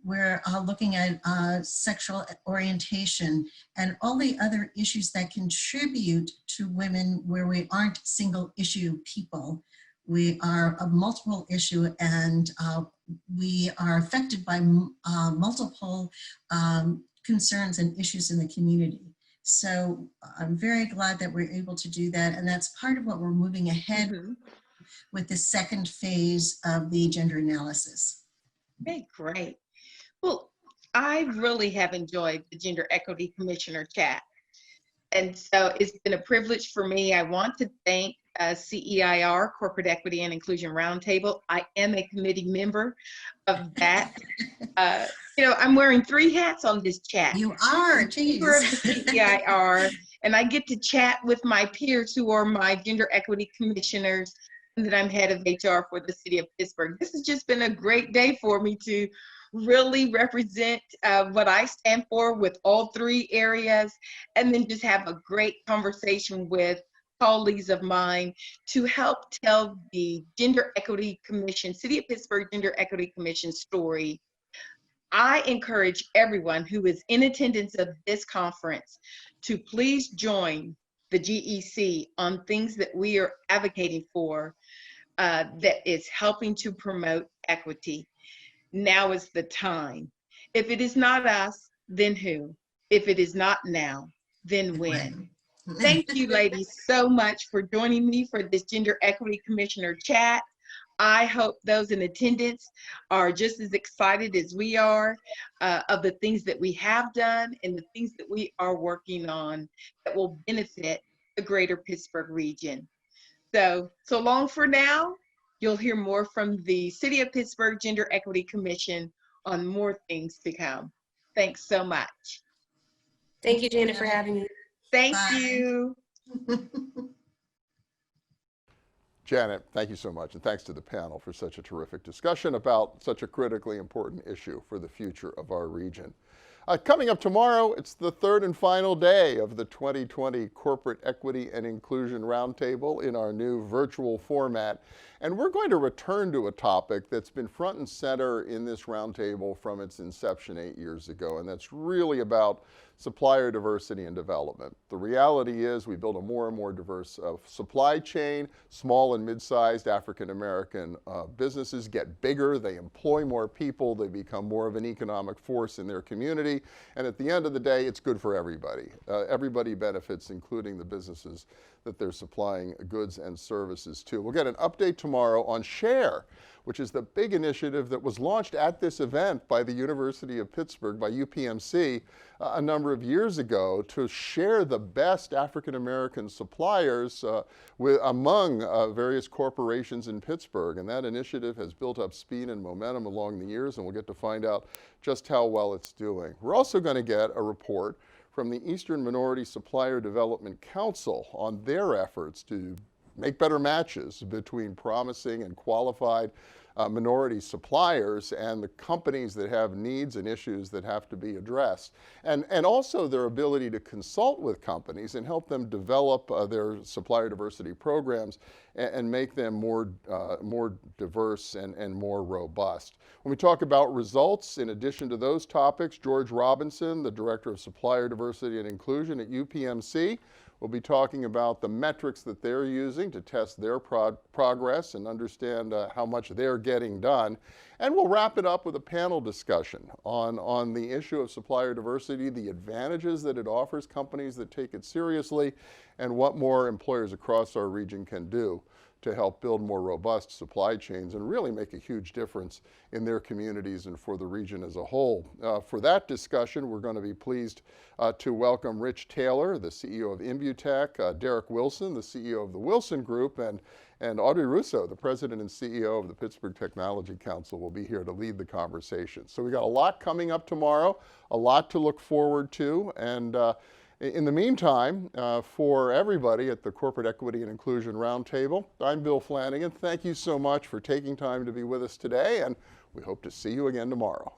we're looking at sexual orientation and all the other issues that contribute to women where we aren't single issue people. We are a multiple issue, and we are affected by multiple concerns and issues in the community. So I'm very glad that we're able to do that. And that's part of what we're moving ahead with the second phase of the gender analysis. Okay, great. Well, I really have enjoyed the Gender Equity Commissioner chat. And so it's been a privilege for me. I want to thank CEIR, Corporate Equity and Inclusion Roundtable. I am a committee member of that. You know, I'm wearing 3 hats on this chat. You are, geez. Member of the CEIR, and I get to chat with my peers who are my gender equity commissioners, and that I'm head of HR for the city of Pittsburgh. This has just been a great day for me to really represent what I stand for with all 3 areas, and then just have a great conversation with colleagues of mine to help tell the Gender Equity Commission, City of Pittsburgh Gender Equity Commission story. I encourage everyone who is in attendance of this conference to please join the GEC on things that we are advocating for that is helping to promote equity. Now is the time. If it is not us, then who? If it is not now, then when? Thank you, ladies, so much for joining me for this Gender Equity Commissioner chat. I hope those in attendance are just as excited as we are of the things that we have done and the things that we are working on that will benefit the greater Pittsburgh region. So long for now. You'll hear more from the City of Pittsburgh Gender Equity Commission on more things to come. Thanks so much. Thank you, Janet, for having me. Thank you. Janet, thank you so much, and thanks to the panel for such a terrific discussion about such a critically important issue for the future of our region. Coming up tomorrow, it's the 3rd and final day of the 2020 Corporate Equity and Inclusion Roundtable in our new virtual format. And we're going to return to a topic that's been front and center in this roundtable from its inception 8 years ago, and that's really about supplier diversity and development. The reality is we build a more and more diverse supply chain. Small and mid-sized African-American businesses get bigger, they employ more people, they become more of an economic force in their community, and at the end of the day, it's good for everybody. Everybody benefits, including the businesses that they're supplying goods and services to. We'll get an update tomorrow on SHARE, which is the big initiative that was launched at this event by the University of Pittsburgh, by UPMC, a number of years ago to share the best African-American suppliers among various corporations in Pittsburgh. And that initiative has built up speed and momentum along the years, and we'll get to find out just how well it's doing. We're also going to get a report from the Eastern Minority Supplier Development Council on their efforts to make better matches between promising and qualified minority suppliers and the companies that have needs and issues that have to be addressed. And also their ability to consult with companies and help them develop their supplier diversity programs and make them more diverse and more robust. When we talk about results, in addition to those topics, George Robinson, the Director of Supplier Diversity and Inclusion at UPMC, will be talking about the metrics that they're using to test their progress and understand how much they're getting done. And we'll wrap it up with a panel discussion on the issue of supplier diversity, the advantages that it offers companies that take it seriously, and what more employers across our region can do to help build more robust supply chains and really make a huge difference in their communities and for the region as a whole. For that discussion, we're going to be pleased to welcome Rich Taylor, the CEO of Imbutech, Derek Wilson, the CEO of the Wilson Group, and Audrey Russo, the President and CEO of the Pittsburgh Technology Council, will be here to lead the conversation. So we got a lot coming up tomorrow, a lot to look forward to, and in the meantime, for everybody at the Corporate Equity and Inclusion Roundtable, I'm Bill Flanagan. Thank you so much for taking time to be with us today, and we hope to see you again tomorrow.